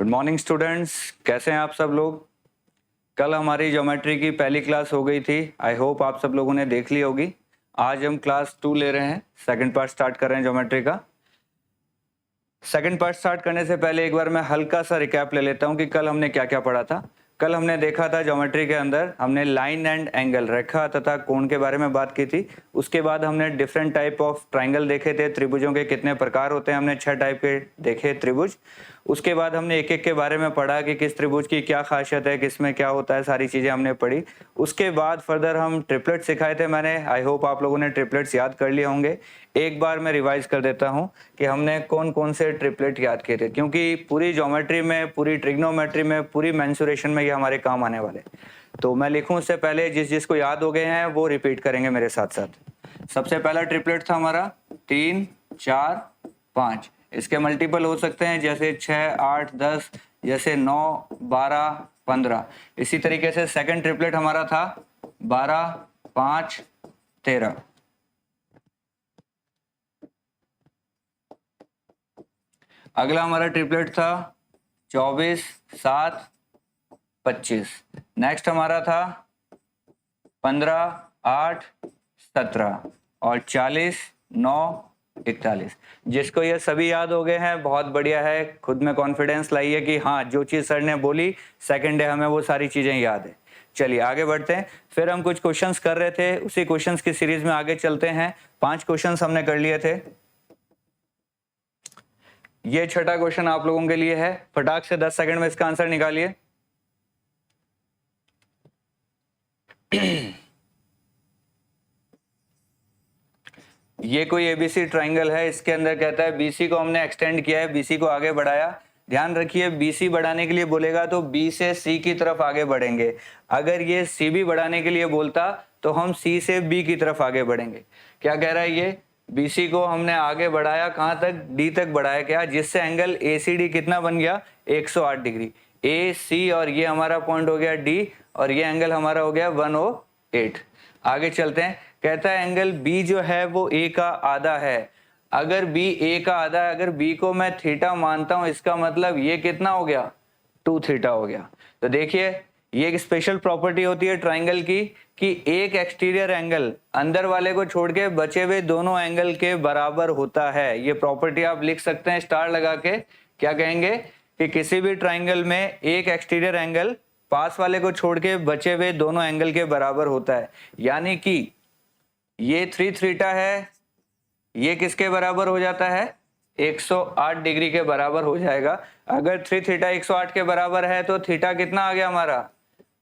Good morning students, कैसे हैं आप सब लोग। कल हमारी ज्योमेट्री की पहली क्लास हो गई थी। आई होप आप सब लोगों ने देख ली होगी। आज हम क्लास 2 ले रहे हैं, सेकंड पार्ट स्टार्ट कर रहे हैं ज्योमेट्री का। सेकंड पार्ट स्टार्ट करने से पहले एक बार मैं हल्का सा रिकैप ले लेता हूं कि कल हमने क्या क्या पढ़ा था। कल हमने देखा था ज्योमेट्री के अंदर हमने लाइन एंड एंगल, रेखा तथा कोण के बारे में बात की थी। उसके बाद हमने डिफरेंट टाइप ऑफ ट्राइंगल देखे थे, त्रिभुजों के कितने प्रकार होते हैं, हमने 6 टाइप के देखे त्रिभुज। उसके बाद हमने एक एक के बारे में पढ़ा कि किस त्रिभुज की क्या खासियत है, किस में क्या होता है, सारी चीजें हमने पढ़ी। उसके बाद फर्दर हम ट्रिपलेट सिखाए थे मैंने। आई होप आप लोगों ने ट्रिपलेट्स याद कर लिए होंगे। एक बार मैं रिवाइज कर देता हूं कि हमने कौन कौन से ट्रिपलेट याद किए थे, क्योंकि पूरी ज्योमेट्री में, पूरी ट्रिग्नोमेट्री में, पूरी मेंसुरेशन में ये हमारे काम आने वाले। तो मैं लिखूं उससे पहले जिस जिसको याद हो गए हैं वो रिपीट करेंगे मेरे साथ साथ। सबसे पहला ट्रिपलेट था हमारा 3, 4, 5। इसके मल्टीपल हो सकते हैं जैसे 6, 8, 10, जैसे 9, 12, 15। इसी तरीके से सेकंड ट्रिपलेट हमारा था 12, 5, 13। अगला हमारा ट्रिपलेट था 24, 7, 25। नेक्स्ट हमारा था 15, 8, 17 और 40, 9, 41। जिसको ये सभी याद हो गए हैं बहुत बढ़िया है। खुद में कॉन्फिडेंस लाइए कि हाँ, जो चीज सर ने बोली सेकंड डे हमें वो सारी चीजें याद है। चलिए आगे बढ़ते हैं। फिर हम कुछ क्वेश्चंस कर रहे थे, उसी क्वेश्चंस की सीरीज में आगे चलते हैं। 5 क्वेश्चंस हमने कर लिए थे। ये छठा क्वेश्चन आप लोगों के लिए है। फटाक से 10 सेकंड में इसका आंसर निकालिए। ये कोई एबीसी ट्राइंगल है। इसके अंदर कहता है बीसी को हमने एक्सटेंड किया है, बीसी को आगे बढ़ाया। ध्यान रखिए, बीसी बढ़ाने के लिए बोलेगा तो बी से सी की तरफ आगे बढ़ेंगे। अगर ये सी भी बढ़ाने के लिए बोलता तो हम सी से बी की तरफ आगे बढ़ेंगे। क्या कह रहा है ये? बीसी को हमने आगे बढ़ाया, कहां तक? डी तक बढ़ाया। क्या? जिससे एंगल एसीडी कितना बन गया? 108 डिग्री। ए सी और ये हमारा पॉइंट हो गया डी, और ये एंगल हमारा हो गया 108। आगे चलते हैं। कहता है एंगल बी जो है वो ए का आधा है। अगर बी ए का आधा है, अगर बी को मैं थीटा मानता हूं, इसका मतलब ये कितना हो गया? 2 थीटा हो गया। तो देखिए, ये एक स्पेशल प्रॉपर्टी होती है ट्राइंगल की कि एक एक्सटीरियर एंगल अंदर वाले को छोड़ के बचे हुए दोनों एंगल के बराबर होता है। ये प्रॉपर्टी आप लिख सकते हैं स्टार लगा के। क्या कहेंगे? कि किसी भी ट्राइंगल में एक एक्सटीरियर एंगल पास वाले को छोड़ के बचे हुए दोनों एंगल के बराबर होता है। यानी कि ये 3 थीटा है, ये किसके बराबर हो जाता है? 108 डिग्री के बराबर हो जाएगा। अगर 3 थीटा 108 के बराबर है तो थीटा कितना आ गया हमारा?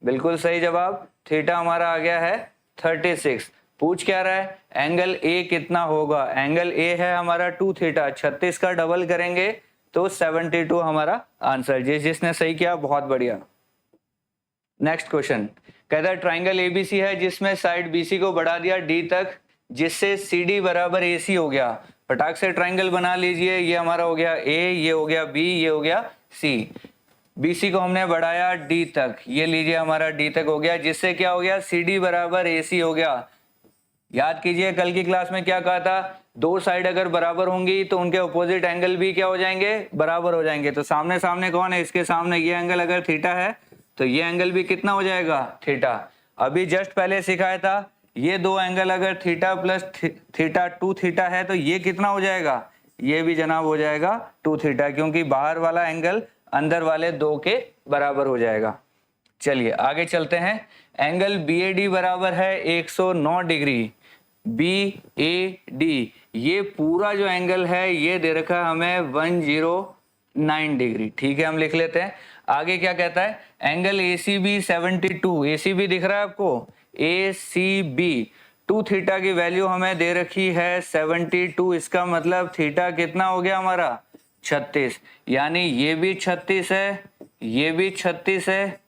बिल्कुल सही जवाब, थीटा हमारा आ गया है 36। पूछ क्या रहा है? एंगल ए कितना होगा? एंगल ए है हमारा 2 थीटा, 36 का डबल करेंगे तो 72 हमारा आंसर। जिसने सही किया बहुत बढ़िया। नेक्स्ट क्वेश्चन कहता है ट्राइंगल एबीसी है जिसमें साइड बीसी को बढ़ा दिया डी तक, जिससे सीडी बराबर एसी हो गया। फटाक से ट्राइंगल बना लीजिए। ये हमारा हो गया ए, ये हो गया बी, ये हो गया सी। बीसी को हमने बढ़ाया डी तक, ये लीजिए हमारा डी तक हो गया, जिससे क्या हो गया? सीडी बराबर एसी हो गया। याद कीजिए कल की क्लास में क्या कहा था? दो साइड अगर बराबर होंगी तो उनके अपोजिट एंगल भी क्या हो जाएंगे? बराबर हो जाएंगे। तो सामने सामने कौन है? इसके सामने ये एंगल अगर थीटा है तो ये एंगल भी कितना हो जाएगा? थीटा। अभी जस्ट पहले सिखाया था, ये दो एंगल अगर थीटा प्लस थीटा 2 थीटा है तो ये कितना हो जाएगा? ये भी जनाब हो जाएगा 2 थीटा, क्योंकि बाहर वाला एंगल अंदर वाले दो के बराबर हो जाएगा। चलिए आगे चलते हैं। एंगल बी ए डी बराबर है 109 डिग्री। बी ए डी, ये पूरा जो एंगल है ये दे रखा है हमें 109 डिग्री। ठीक है, हम लिख लेते हैं। आगे क्या कहता है? Angle A C B 72। A C B दिख रहा है आपको? ए सी बी 2 थीटा की वैल्यू हमें दे रखी है 72। इसका मतलब थीटा कितना हो गया हमारा? 36। यानी ये भी 36 है, ये भी 36 है,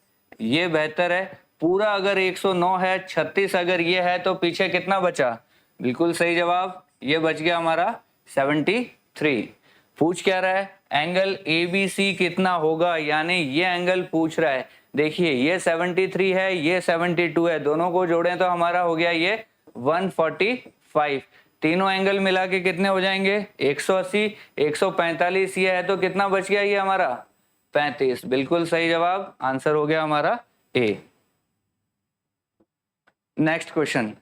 ये बेहतर है। पूरा अगर 109 है, 36 अगर ये है तो पीछे कितना बचा? बिल्कुल सही जवाब, ये बच गया हमारा 73। पूछ क्या रहा है? एंगल ABC कितना होगा? यानी ये एंगल पूछ रहा है। देखिए ये 73 है, ये 72 है, दोनों को जोड़ें तो हमारा हो गया ये 145। तीनों एंगल मिला के कितने हो जाएंगे? 180, 145 ये है तो कितना बच गया ये हमारा? 35, बिल्कुल सही जवाब, आंसर हो गया हमारा ए। नेक्स्ट क्वेश्चन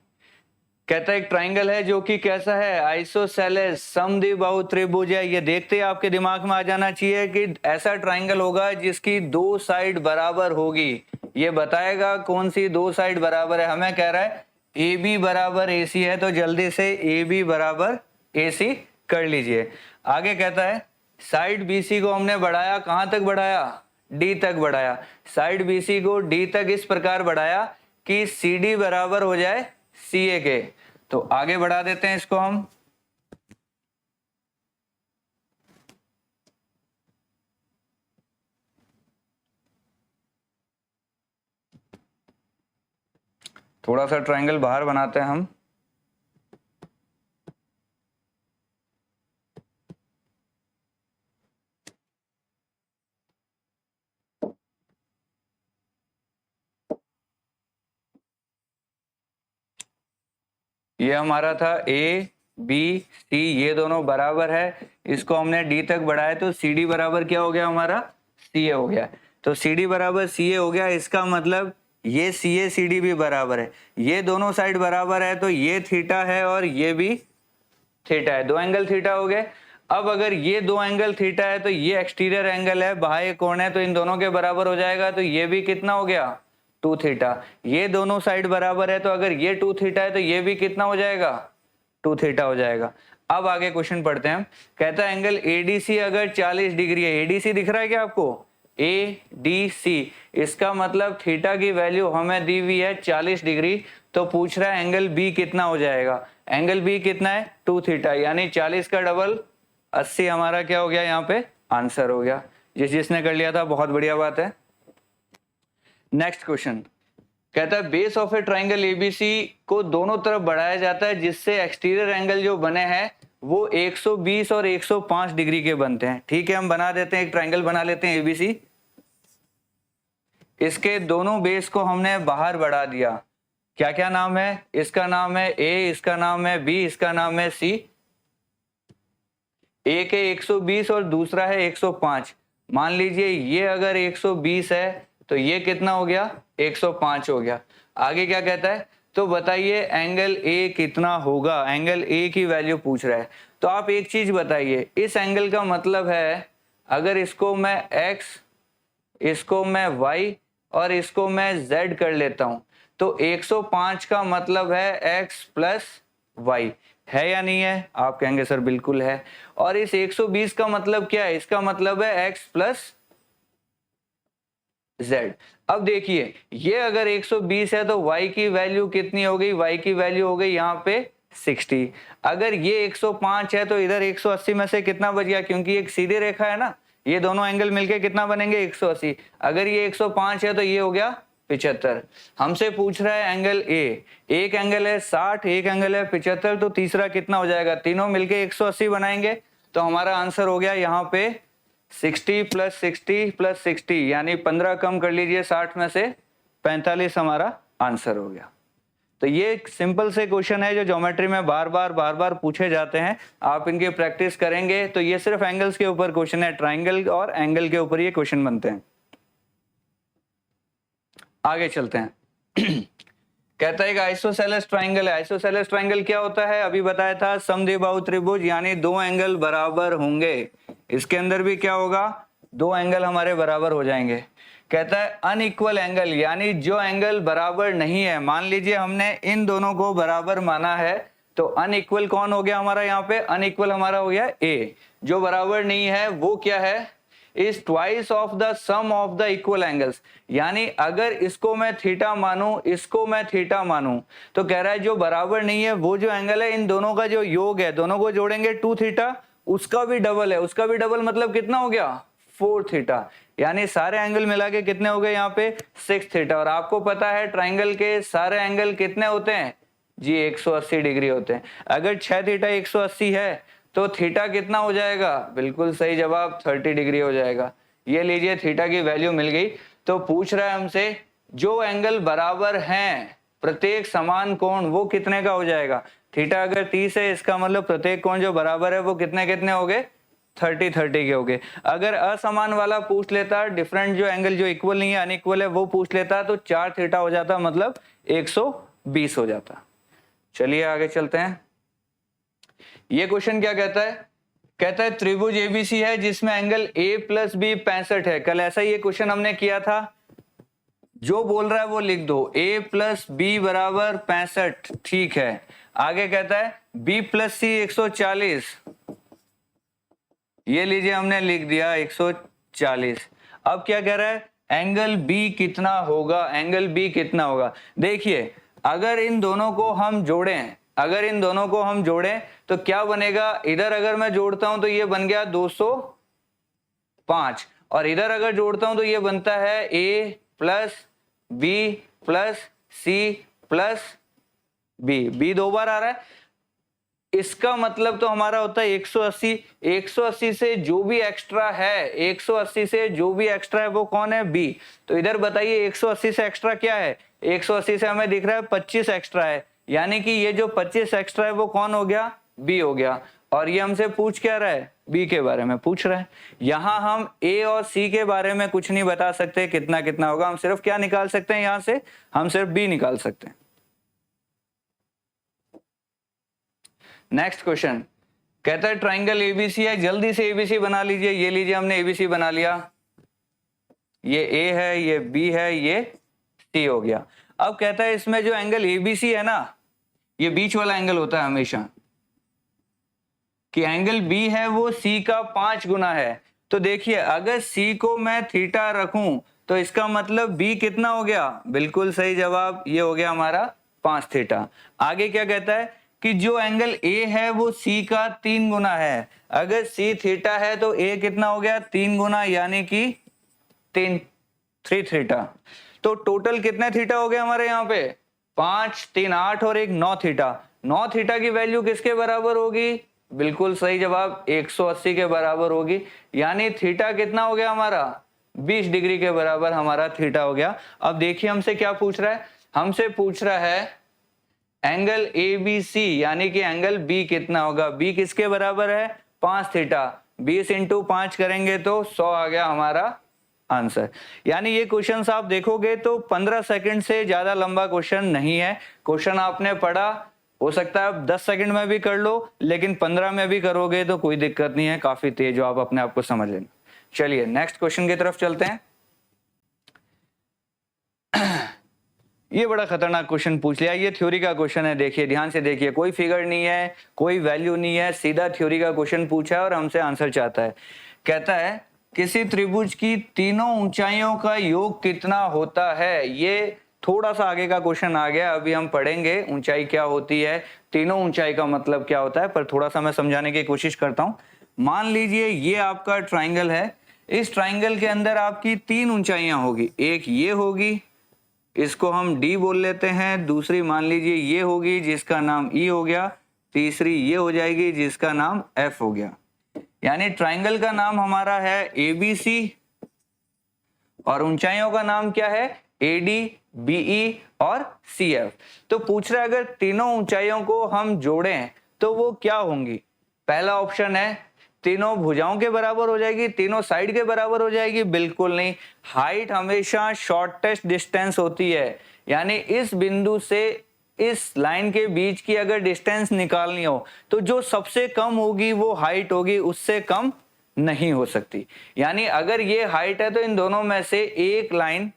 कहता है एक ट्राइंगल है जो कि कैसा है, आइसोसेलेस समद्विबाहु त्रिभुज है। ये देखते ही आपके दिमाग में आ जाना चाहिए कि ऐसा ट्राइंगल होगा जिसकी दो साइड बराबर होगी। ये बताएगा कौन सी दो साइड बराबर है। हमें कह रहा है ए बी बराबर ए सी है, तो जल्दी से ए बी बराबर ए सी कर लीजिए। आगे कहता है साइड बी सी को हमने बढ़ाया, कहां तक बढ़ाया, डी तक बढ़ाया। साइड बी सी को डी तक इस प्रकार बढ़ाया कि सी डी बराबर हो जाए सी ए के। तो आगे बढ़ा देते हैं इसको हम। थोड़ा सा ट्रायंगल बाहर बनाते हैं हम। ये हमारा था ए बी सी, ये दोनों बराबर है, इसको हमने डी तक बढ़ाया तो सी डी बराबर क्या हो गया हमारा, सी ए हो गया। तो सी डी बराबर सी ए हो गया, इसका मतलब ये सी ए सी डी भी बराबर है। ये दोनों साइड बराबर है तो ये थीटा है और ये भी थीटा है, दो एंगल थीटा हो गए। अब अगर ये दो एंगल थीटा है तो ये एक्सटीरियर एंगल है, बाह्य कोण है, तो इन दोनों के बराबर हो जाएगा। तो ये भी कितना हो गया, टू थीटा। ये दोनों साइड बराबर है तो अगर ये टू थीटा है तो ये भी कितना हो जाएगा, टू थीटा हो जाएगा। अब आगे क्वेश्चन पढ़ते हैं हम। कहता है एंगल एडीसी अगर 40 डिग्री है, एडीसी दिख रहा है क्या आपको, ए डी सी, इसका मतलब थीटा की वैल्यू हमें दी हुई है 40 डिग्री। तो पूछ रहा है एंगल बी कितना हो जाएगा, एंगल बी कितना है, टू थीटा, यानी 40 का डबल 80 हमारा क्या हो गया, यहाँ पे आंसर हो गया। जिसने कर लिया था बहुत बढ़िया बात है। नेक्स्ट क्वेश्चन कहता है base of a triangle ABC को दोनों तरफ बढ़ाया जाता है जिससे एक्सटीरियर एंगल जो बने हैं वो 120 और 105 डिग्री के बनते हैं। ठीक है, हम बना देते हैं, एक ट्राइंगल बना लेते हैं एबीसी। इसके दोनों बेस को हमने बाहर बढ़ा दिया। क्या क्या नाम है, इसका नाम है ए, इसका नाम है बी, इसका नाम है सी। एक है 120 और दूसरा है 105। मान लीजिए ये अगर 120 है तो ये कितना हो गया, 105 हो गया। आगे क्या कहता है, तो बताइए एंगल ए कितना होगा, एंगल ए की वैल्यू पूछ रहा है। तो आप एक चीज बताइए, इस एंगल का मतलब है अगर इसको मैं x, इसको मैं y और इसको मैं z कर लेता हूं तो 105 का मतलब है x प्लस y, है या नहीं है, आप कहेंगे सर बिल्कुल है। और इस 120 का मतलब क्या है, इसका मतलब है x प्लस z। अब देखिए ये अगर 120 है तो y की वैल्यू कितनी हो गई, y की वैल्यू हो गई यहाँ पे 60। अगर ये 105 है तो इधर 180 में से कितना बच गया, क्योंकि एक सीधी रेखा है ना, ये दोनों एंगल मिलके कितना बनेंगे 180। अगर ये 105 है तो ये हो गया 75। हमसे पूछ रहा है एंगल ए, एक एंगल है 60, एक एंगल है 75, तो तीसरा कितना हो जाएगा, तीनों मिलके 180 बनाएंगे। तो हमारा आंसर हो गया यहाँ पे 60 प्लस 60 प्लस 60, यानी 15 कम कर लीजिए 60 में से 45 हमारा आंसर हो गया। तो ये एक सिंपल से क्वेश्चन है जो ज्योमेट्री में बार बार पूछे जाते हैं। आप इनकी प्रैक्टिस करेंगे तो ये सिर्फ एंगल्स के ऊपर क्वेश्चन है, ट्राइंगल और एंगल के ऊपर ये क्वेश्चन बनते हैं। आगे चलते हैं। कहता है एक आइसोसेलेस ट्राइंगल है। आइसोसेलेस ट्राइंगल क्या होता है, अभी बताया था, समद्विबाहु त्रिभुज, यानी दो एंगल बराबर होंगे। इसके अंदर भी क्या होगा, दो एंगल हमारे बराबर हो जाएंगे। कहता है अनइक्वल एंगल, यानी जो एंगल बराबर नहीं है, मान लीजिए हमने इन दोनों को बराबर माना है तो अनइक्वल कौन हो गया हमारा, यहाँ पे अनइक्वल हमारा हो गया ए। जो बराबर नहीं है वो क्या है, is twice of the sum of the equal angles. यानी अगर इसको मैं थीटा मानूं, इसको मैं थीटा मानूं, तो कह रहा है जो बराबर नहीं है वो जो एंगल है इन दोनों का जो योग है, दोनों को जोड़ेंगे 2 थीटा, उसका भी डबल है, उसका भी डबल मतलब कितना हो गया 4 थीटा। यानी सारे एंगल मिला के कितने हो गए यहाँ पे 6 थीटा। और आपको पता है ट्राइंगल के सारे एंगल कितने होते हैं जी, 180 डिग्री होते हैं। अगर 6 थीटा 180 है तो थीटा कितना हो जाएगा, बिल्कुल सही जवाब 30 डिग्री हो जाएगा। ये लीजिए थीटा की वैल्यू मिल गई। तो पूछ रहा है हमसे जो एंगल बराबर हैं प्रत्येक समान कोण वो कितने का हो जाएगा। थीटा अगर 30 है इसका मतलब प्रत्येक कोण जो बराबर है वो कितने कितने हो गए 30 30 के हो गए। अगर असमान वाला पूछ लेता, डिफरेंट जो एंगल जो इक्वल नहीं है अनइक्वल है वो पूछ लेता तो 4 थीटा हो जाता, मतलब 120 हो जाता। चलिए आगे चलते हैं। ये क्वेश्चन क्या कहता है, कहता है त्रिभुज एबीसी है जिसमें एंगल ए प्लस बी 65 है। कल ऐसा ही ये क्वेश्चन हमने किया था, जो बोल रहा है वो लिख दो, a प्लस बी बराबर 65, ठीक है। आगे कहता है b प्लस सी 140, ये लीजिए हमने लिख दिया 140। अब क्या कह रहा है, एंगल b कितना होगा, एंगल b कितना होगा। देखिए अगर इन दोनों को हम जोड़ें, अगर इन दोनों को हम जोड़ें तो क्या बनेगा, इधर अगर मैं जोड़ता हूं तो ये बन गया 205, और इधर अगर जोड़ता हूं तो ये बनता है a plus B plus C plus B दो बार आ रहा है। इसका मतलब तो हमारा होता है 180। 180 से जो भी एक्स्ट्रा है, 180 से जो भी एक्स्ट्रा है वो कौन है, बी। तो इधर बताइए 180 से एक्स्ट्रा क्या है, 180 से हमें दिख रहा है 25 एक्स्ट्रा है, यानी कि ये जो 25 एक्स्ट्रा है वो कौन हो गया, बी हो गया। और ये हमसे पूछ क्या रहा है, बी के बारे में पूछ रहा है। यहां हम ए और सी के बारे में कुछ नहीं बता सकते कितना कितना होगा, हम सिर्फ क्या निकाल सकते हैं, यहां से हम सिर्फ बी निकाल सकते हैं। नेक्स्ट क्वेश्चन कहता है ट्राइंगल एबीसी है, जल्दी से एबीसी बना लीजिए। ये लीजिए हमने एबीसी बना लिया, ये ए है, ये बी है, ये सी हो गया। अब कहता है इसमें जो एंगल एबीसी है ना, ये बीच वाला एंगल होता है हमेशा, कि एंगल बी है वो सी का 5 गुना है। तो देखिए अगर सी को मैं थीटा रखूं तो इसका मतलब बी कितना हो गया, बिल्कुल सही जवाब, ये हो गया हमारा 5 थीटा। आगे क्या कहता है कि जो एंगल ए है वो सी का 3 गुना है। अगर सी थीटा है तो ए कितना हो गया, 3 गुना, यानी कि 3 थीटा। तो टोटल कितने थीटा हो गए हमारे यहाँ पे, 5 3 8 और एक 9 थीटा। 9 थीटा की वैल्यू किसके बराबर होगी, बिल्कुल सही जवाब 180 के बराबर होगी, यानी थीटा कितना हो गया हमारा, 20 डिग्री के बराबर हमारा थीटा हो गया। अब देखिए हमसे क्या पूछ रहा है, हमसे पूछ रहा है एंगल ए बी सी, यानी कि एंगल बी कितना होगा। बी किसके बराबर है, 5 थीटा। 20 इंटू 5 करेंगे तो 100 आ गया हमारा आंसर। यानी ये क्वेश्चन आप देखोगे तो 15 सेकंड से ज्यादा लंबा क्वेश्चन नहीं है। क्वेश्चन आपने पढ़ा, हो सकता है 10 सेकंड में भी कर लो, लेकिन 15 में भी करोगे तो कोई दिक्कत नहीं है, काफी तेज हो, आप अपने आप को समझ लेना। चलिए नेक्स्ट क्वेश्चन की तरफ चलते हैं। ये बड़ा खतरनाक क्वेश्चन पूछ लिया, ये थ्योरी का क्वेश्चन है। देखिए ध्यान से देखिए, कोई फिगर नहीं है, कोई वैल्यू नहीं है, सीधा थ्योरी का क्वेश्चन पूछा है और हमसे आंसर चाहता है। कहता है किसी त्रिभुज की तीनों ऊंचाइयों का योग कितना होता है। ये थोड़ा सा आगे का क्वेश्चन आ गया, अभी हम पढ़ेंगे ऊंचाई क्या होती है, तीनों ऊंचाई का मतलब क्या होता है, पर थोड़ा सा मैं समझाने की कोशिश करता हूं। मान लीजिए ये आपका ट्राइंगल है, इस ट्राइंगल के अंदर आपकी 3 ऊंचाइयां होगी। एक ये होगी, इसको हम डी बोल लेते हैं। दूसरी मान लीजिए ये होगी जिसका नाम ई हो गया। तीसरी ये हो जाएगी जिसका नाम एफ हो गया। यानी ट्राइंगल का नाम हमारा है एबीसी और ऊंचाइयों का नाम क्या है, एडी, बीई और सीएफ। तो पूछ रहा है अगर तीनों ऊंचाइयों को हम जोड़ें तो वो क्या होंगी। पहला ऑप्शन है तीनों भुजाओं के बराबर हो जाएगी, तीनों साइड के बराबर हो जाएगी, बिल्कुल नहीं। हाइट हमेशा शॉर्टेस्ट डिस्टेंस होती है, यानी इस बिंदु से इस लाइन के बीच की अगर डिस्टेंस निकालनी हो तो जो सबसे कम होगी वो हाइट होगी, उससे कम नहीं हो सकती। यानी अगर ये हाइट है तो इन दोनों में से एक लाइन,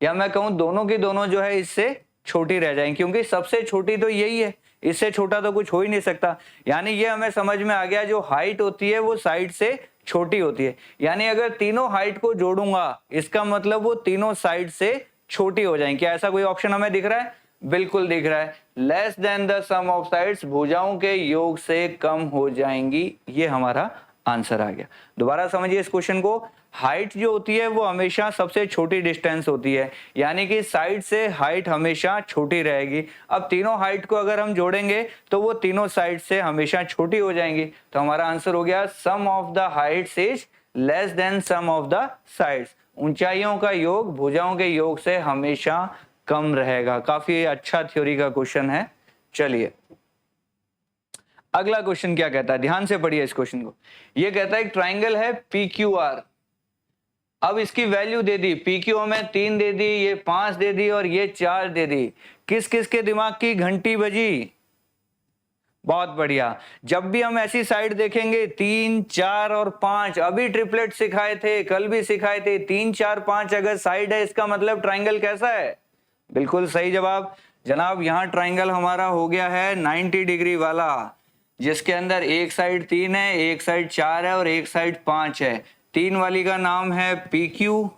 या मैं कहूं दोनों की दोनों जो है इससे छोटी रह जाएंगी, क्योंकि सबसे छोटी तो यही है, इससे छोटा तो कुछ हो ही नहीं सकता। यानी ये हमें समझ में आ गया, जो हाइट होती है वो साइड से छोटी होती है। यानी अगर तीनों हाइट को जोड़ूंगा इसका मतलब वो तीनों साइड से छोटी हो जाएंगी। क्या ऐसा कोई ऑप्शन हमें दिख रहा है, बिल्कुल दिख रहा है। Less than the sum of sides, भुजाओं के योग से कम हो जाएंगी, ये हमारा आंसर आ गया। दोबारा समझिए इस क्वेश्चन को, हाइट जो होती है वो हमेशा सबसे छोटी डिस्टेंस होती है, यानी कि साइड से हाइट हमेशा छोटी रहेगी। अब तीनों हाइट को अगर हम जोड़ेंगे तो वो तीनों साइड से हमेशा छोटी हो जाएंगी। तो हमारा आंसर हो गया sum of the heights is less than sum of the sides. ऊंचाइयों का योग भुजाओं के योग से हमेशा कम रहेगा। काफी अच्छा थ्योरी का क्वेश्चन है। चलिए अगला क्वेश्चन क्या कहता है, ध्यान से पढ़िए इस क्वेश्चन को। ये कहता है एक ट्राइंगल है PQR। अब इसकी वैल्यू दे दी, PQ में 3 दे दी, ये 5 दे दी और ये 4 दे दी। किस किस के दिमाग की घंटी बजी? बहुत बढ़िया। जब भी हम ऐसी साइड देखेंगे 3, 4 और 5, अभी ट्रिपलेट सिखाए थे, कल भी सिखाए थे, 3, 4, 5 अगर साइड है इसका मतलब ट्राइंगल कैसा है? बिल्कुल सही जवाब जनाब। यहाँ ट्राइंगल हमारा हो गया है 90 डिग्री वाला, जिसके अंदर एक साइड 3 है, एक साइड 4 है और एक साइड 5 है। 3 वाली का नाम है PQ।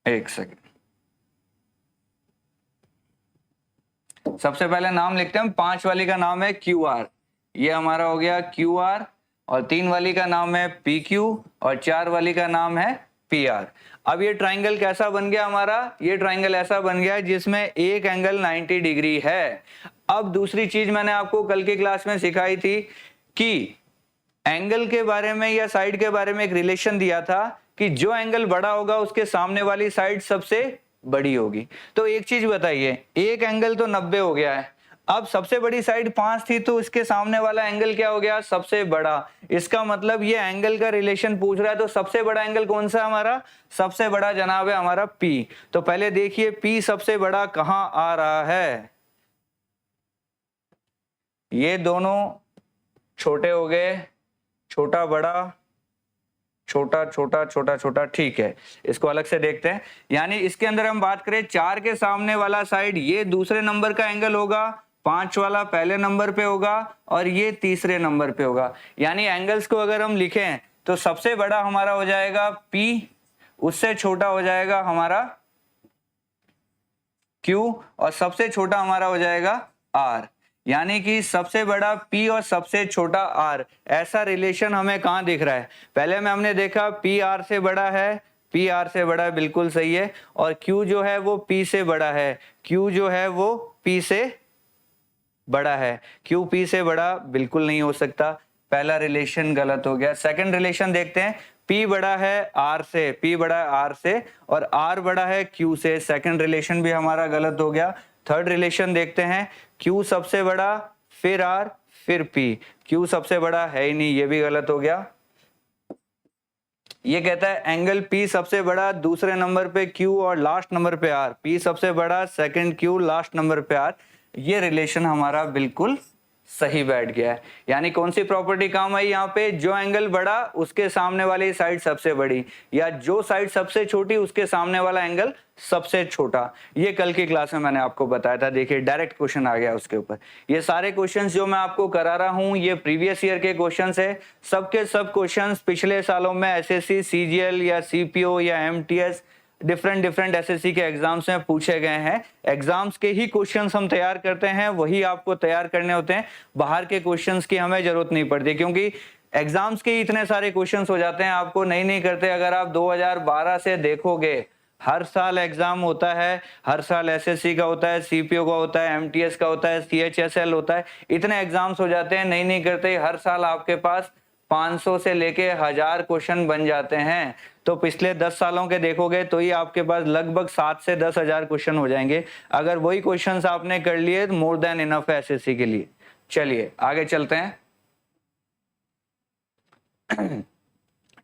एक सेकंड, सबसे पहले नाम लिखते हैं। 5 वाली का नाम है QR, ये हमारा हो गया QR, और 3 वाली का नाम है PQ और 4 वाली का नाम है PR। अब ये ट्राइंगल कैसा बन गया हमारा? ये ट्राइंगल ऐसा बन गया जिसमें एक एंगल 90 डिग्री है। अब दूसरी चीज मैंने आपको कल की क्लास में सिखाई थी कि एंगल के बारे में या साइड के बारे में एक रिलेशन दिया था कि जो एंगल बड़ा होगा उसके सामने वाली साइड सबसे बड़ी होगी। तो एक चीज बताइए, एक एंगल तो 90 हो गया है, अब सबसे बड़ी साइड 5 थी तो इसके सामने वाला एंगल क्या हो गया? सबसे बड़ा। इसका मतलब ये एंगल का रिलेशन पूछ रहा है, तो सबसे बड़ा एंगल कौन सा है हमारा? सबसे बड़ा जनाब है हमारा P। तो पहले देखिए P सबसे बड़ा कहां आ रहा है? ये दोनों छोटे हो गए, छोटा बड़ा, छोटा छोटा छोटा छोटा, ठीक है। इसको अलग से देखते हैं। यानी इसके अंदर हम बात करें 4 के सामने वाला साइड ये दूसरे नंबर का एंगल होगा, 5 वाला पहले नंबर पे होगा और ये तीसरे नंबर पे होगा। यानी एंगल्स को अगर हम लिखें तो सबसे बड़ा हमारा हो जाएगा P, उससे छोटा हो जाएगा हमारा Q और सबसे छोटा हमारा हो जाएगा R। यानी कि सबसे बड़ा P और सबसे छोटा R, ऐसा रिलेशन हमें कहां दिख रहा है? पहले में हमने देखा P R से बड़ा है, P R से बड़ा है, बिल्कुल सही है। और Q जो है वो P से बड़ा है, Q जो है वो P से बड़ा है। Q P से बड़ा बिल्कुल नहीं हो सकता, पहला रिलेशन गलत हो गया। सेकंड रिलेशन देखते हैं, P बड़ा है R से, P बड़ा है R से और R बड़ा है Q से, सेकंड रिलेशन भी हमारा गलत हो गया। थर्ड रिलेशन देखते हैं, Q सबसे बड़ा, फिर R, फिर P। Q सबसे बड़ा है ही नहीं, ये भी गलत हो गया। ये कहता है एंगल P सबसे बड़ा, दूसरे नंबर पे Q और लास्ट नंबर पे R। P सबसे बड़ा, सेकंड Q, लास्ट नंबर पे R। ये रिलेशन हमारा बिल्कुल सही बैठ गया है। यानी कौन सी प्रॉपर्टी काम आई यहाँ पे? जो एंगल बड़ा उसके सामने वाली साइड सबसे बड़ी, या जो साइड सबसे छोटी उसके सामने वाला एंगल सबसे छोटा। ये कल की क्लास में मैंने आपको बताया था। देखिए डायरेक्ट क्वेश्चन आ गया उसके ऊपर। ये सारे क्वेश्चंस जो मैं आपको करा रहा हूँ ये प्रीवियस ईयर के क्वेश्चंस है। सबके सब क्वेश्चंस पिछले सालों में एसएससी, सीजीएल या सीपीओ या एमटीएस डिफरेंट एसएससी के एग्जाम्स में पूछे गए हैं। एग्जाम्स के ही क्वेश्चंस हम तैयार करते हैं, वही आपको तैयार करने होते हैं। बाहर के क्वेश्चंस की हमें जरूरत नहीं पड़ती, क्योंकि एग्जाम्स के इतने सारे क्वेश्चंस हो जाते हैं, आपको नहीं करते। अगर आप 2012 से देखोगे, हर साल एग्जाम होता है, हर साल एसएससी का होता है, सीपीओ का होता है, एमटीएस का होता है, सीएचएसएल होता है। इतने एग्जाम्स हो जाते हैं, नहीं करते। हर साल आपके पास 500 से लेके 1000 क्वेश्चन बन जाते हैं। तो पिछले 10 सालों के देखोगे तो ही आपके पास लगभग 7 से 10,000 क्वेश्चन हो जाएंगे। अगर वही क्वेश्चंस आपने कर लिए तो मोर देन इनफ है एसएससी के लिए। चलिए आगे चलते हैं।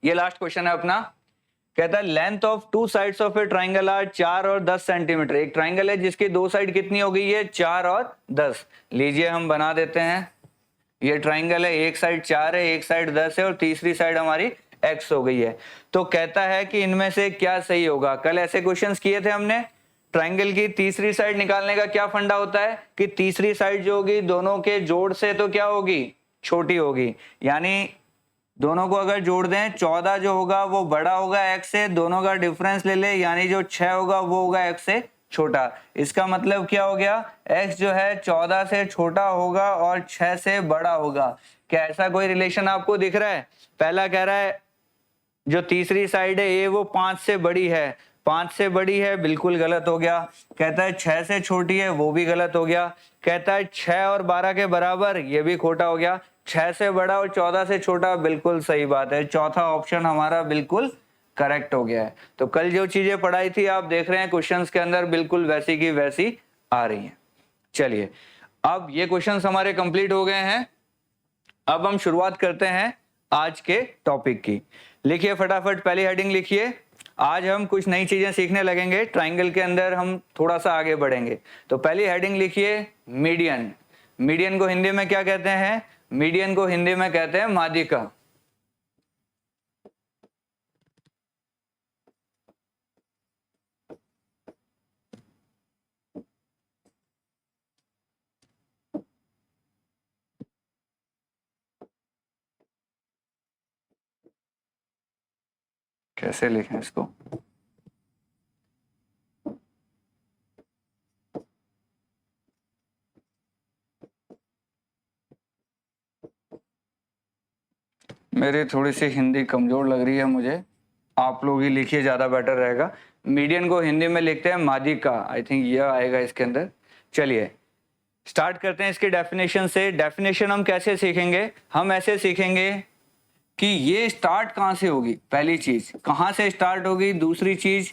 ये लास्ट क्वेश्चन है अपना। कहता है length of 2 sides of a triangle are 4 और 10 सेंटीमीटर। एक ट्राइंगल है जिसकी 2 साइड कितनी हो गई है? 4 और 10। लीजिए हम बना देते हैं। ये ट्राइंगल है, एक साइड 4 है, एक साइड 10 है और तीसरी साइड हमारी x हो गई है। तो कहता है कि इनमें से क्या सही होगा? कल ऐसे क्वेश्चंस किए थे हमने। ट्राइंगल की तीसरी साइड निकालने का क्या फंडा होता है कि तीसरी साइड जो होगी दोनों के जोड़ से तो क्या होगी? छोटी होगी। यानी दोनों को अगर जोड़ दें 14 जो होगा वो बड़ा होगा x से, दोनों का डिफरेंस ले ले, यानी जो 6 होगा वो होगा x से छोटा। इसका मतलब क्या हो गया? x जो है 14 से छोटा होगा और 6 से बड़ा होगा। क्या ऐसा कोई रिलेशन आपको दिख रहा है? पहला कह रहा है जो तीसरी साइड है ये वो 5 से बड़ी है, 5 से बड़ी है, बिल्कुल गलत हो गया। कहता है 6 से छोटी है, वो भी गलत हो गया। कहता है 6 और 12 के बराबर, ये भी खोटा हो गया। 6 से बड़ा और 14 से छोटा, बिल्कुल सही बात है। चौथा ऑप्शन हमारा बिल्कुल करेक्ट हो गया है। तो कल जो चीजें पढ़ाई थी आप देख रहे हैं क्वेश्चंस के अंदर बिल्कुल वैसी की वैसी आ रही हैं। चलिए अब ये क्वेश्चंस हमारे कंप्लीट हो गए हैं। अब हम शुरुआत करते हैं आज के टॉपिक की। लिखिए फटाफट, पहली हेडिंग लिखिए। आज हम कुछ नई चीजें सीखने लगेंगे, ट्राइंगल के अंदर हम थोड़ा सा आगे बढ़ेंगे। तो पहली हेडिंग लिखिए मीडियन। मीडियन को हिंदी में क्या कहते हैं? मीडियन को हिंदी में कहते हैं माध्यिका। कैसे लिखें इसको? मेरी थोड़ी सी हिंदी कमजोर लग रही है मुझे, आप लोग ही लिखिए, ज्यादा बेटर रहेगा। मीडियन को हिंदी में लिखते हैं माध्यिका। आई थिंक यह आएगा इसके अंदर। चलिए स्टार्ट करते हैं इसके डेफिनेशन से। डेफिनेशन हम कैसे सीखेंगे? हम ऐसे सीखेंगे कि ये स्टार्ट कहां से होगी, पहली चीज कहां से स्टार्ट होगी, दूसरी चीज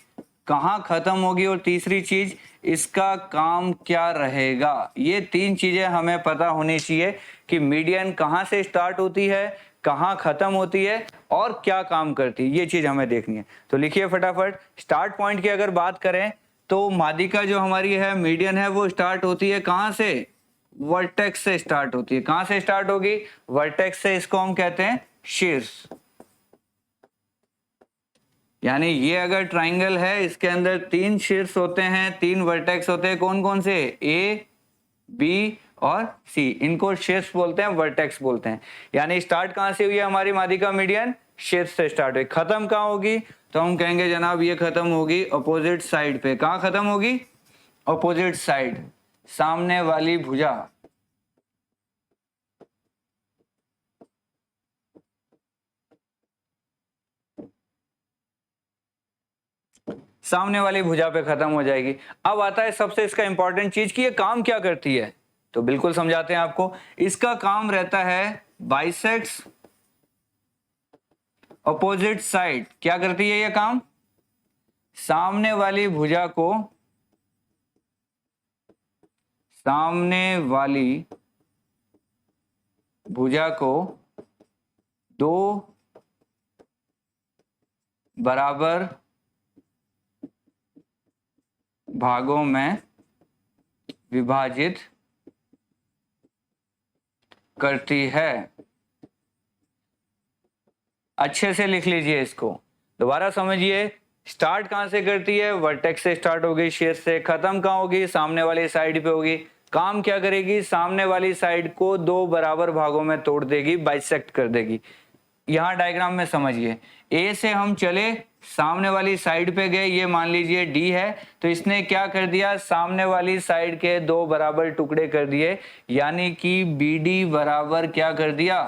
कहां खत्म होगी, और तीसरी चीज इसका काम क्या रहेगा। ये तीन चीजें हमें पता होनी चाहिए कि मीडियन कहां से स्टार्ट होती है, कहां खत्म होती है और क्या काम करती है। ये चीज हमें देखनी है। तो लिखिए फटाफट। स्टार्ट पॉइंट की अगर बात करें तो माध्यिका जो हमारी है, मीडियन है, वो स्टार्ट होती है कहां से? वर्टेक्स से स्टार्ट होती है। कहां से स्टार्ट होगी? वर्टेक्स से। इसको हम कहते हैं शीर्ष। यानी ये अगर ट्राइंगल है, इसके अंदर तीन शीर्ष होते हैं, तीन वर्टेक्स होते हैं। कौन कौन से? ए, बी और सी। इनको शीर्ष बोलते हैं, वर्टेक्स बोलते हैं। यानी स्टार्ट कहां से हुई है हमारी माध्यिका मीडियन? शीर्ष से स्टार्ट हुई। खत्म कहां होगी? तो हम कहेंगे जनाब ये खत्म होगी अपोजिट साइड पे। कहां खत्म होगी? अपोजिट साइड, सामने वाली भुजा। सामने वाली भुजा पे खत्म हो जाएगी। अब आता है सबसे इसका इंपॉर्टेंट चीज कि ये काम क्या करती है। तो बिल्कुल समझाते हैं आपको। इसका काम रहता है बाइसेक्ट्स अपोजिट साइड। क्या करती है ये काम? सामने वाली भुजा को, सामने वाली भुजा को दो बराबर भागों में विभाजित करती है। अच्छे से लिख लीजिए इसको, दोबारा समझिए। स्टार्ट कहां से करती है? वर्टेक्स से स्टार्ट होगी, शीर्ष से। खत्म कहां होगी? सामने वाली साइड पे होगी। काम क्या करेगी? सामने वाली साइड को दो बराबर भागों में तोड़ देगी, बाइसेक्ट कर देगी। यहां डायग्राम में समझिए। ए से हम चले, सामने वाली साइड पे गए, ये मान लीजिए डी है, तो इसने क्या कर दिया? सामने वाली साइड के दो बराबर टुकड़े कर दिए। यानी कि बी डी बराबर क्या कर दिया?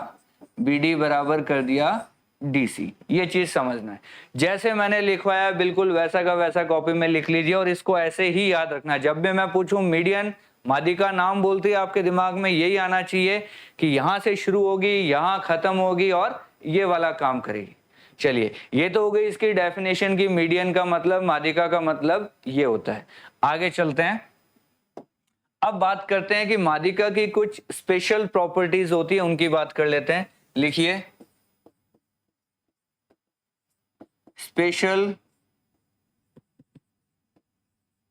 बी डी बराबर कर दिया डीसी। ये चीज समझना है। जैसे मैंने लिखवाया बिल्कुल वैसा का वैसा कॉपी में लिख लीजिए, और इसको ऐसे ही याद रखना। जब भी मैं पूछूं मीडियन, माध्यिका नाम बोलती है, आपके दिमाग में यही आना चाहिए कि यहां से शुरू होगी, यहां खत्म होगी और ये वाला काम करेगी। चलिए, ये तो हो गई इसकी डेफिनेशन की मीडियन का मतलब, माध्यिका का मतलब ये होता है। आगे चलते हैं। अब बात करते हैं कि माध्यिका की कुछ स्पेशल प्रॉपर्टीज होती है, उनकी बात कर लेते हैं। लिखिए special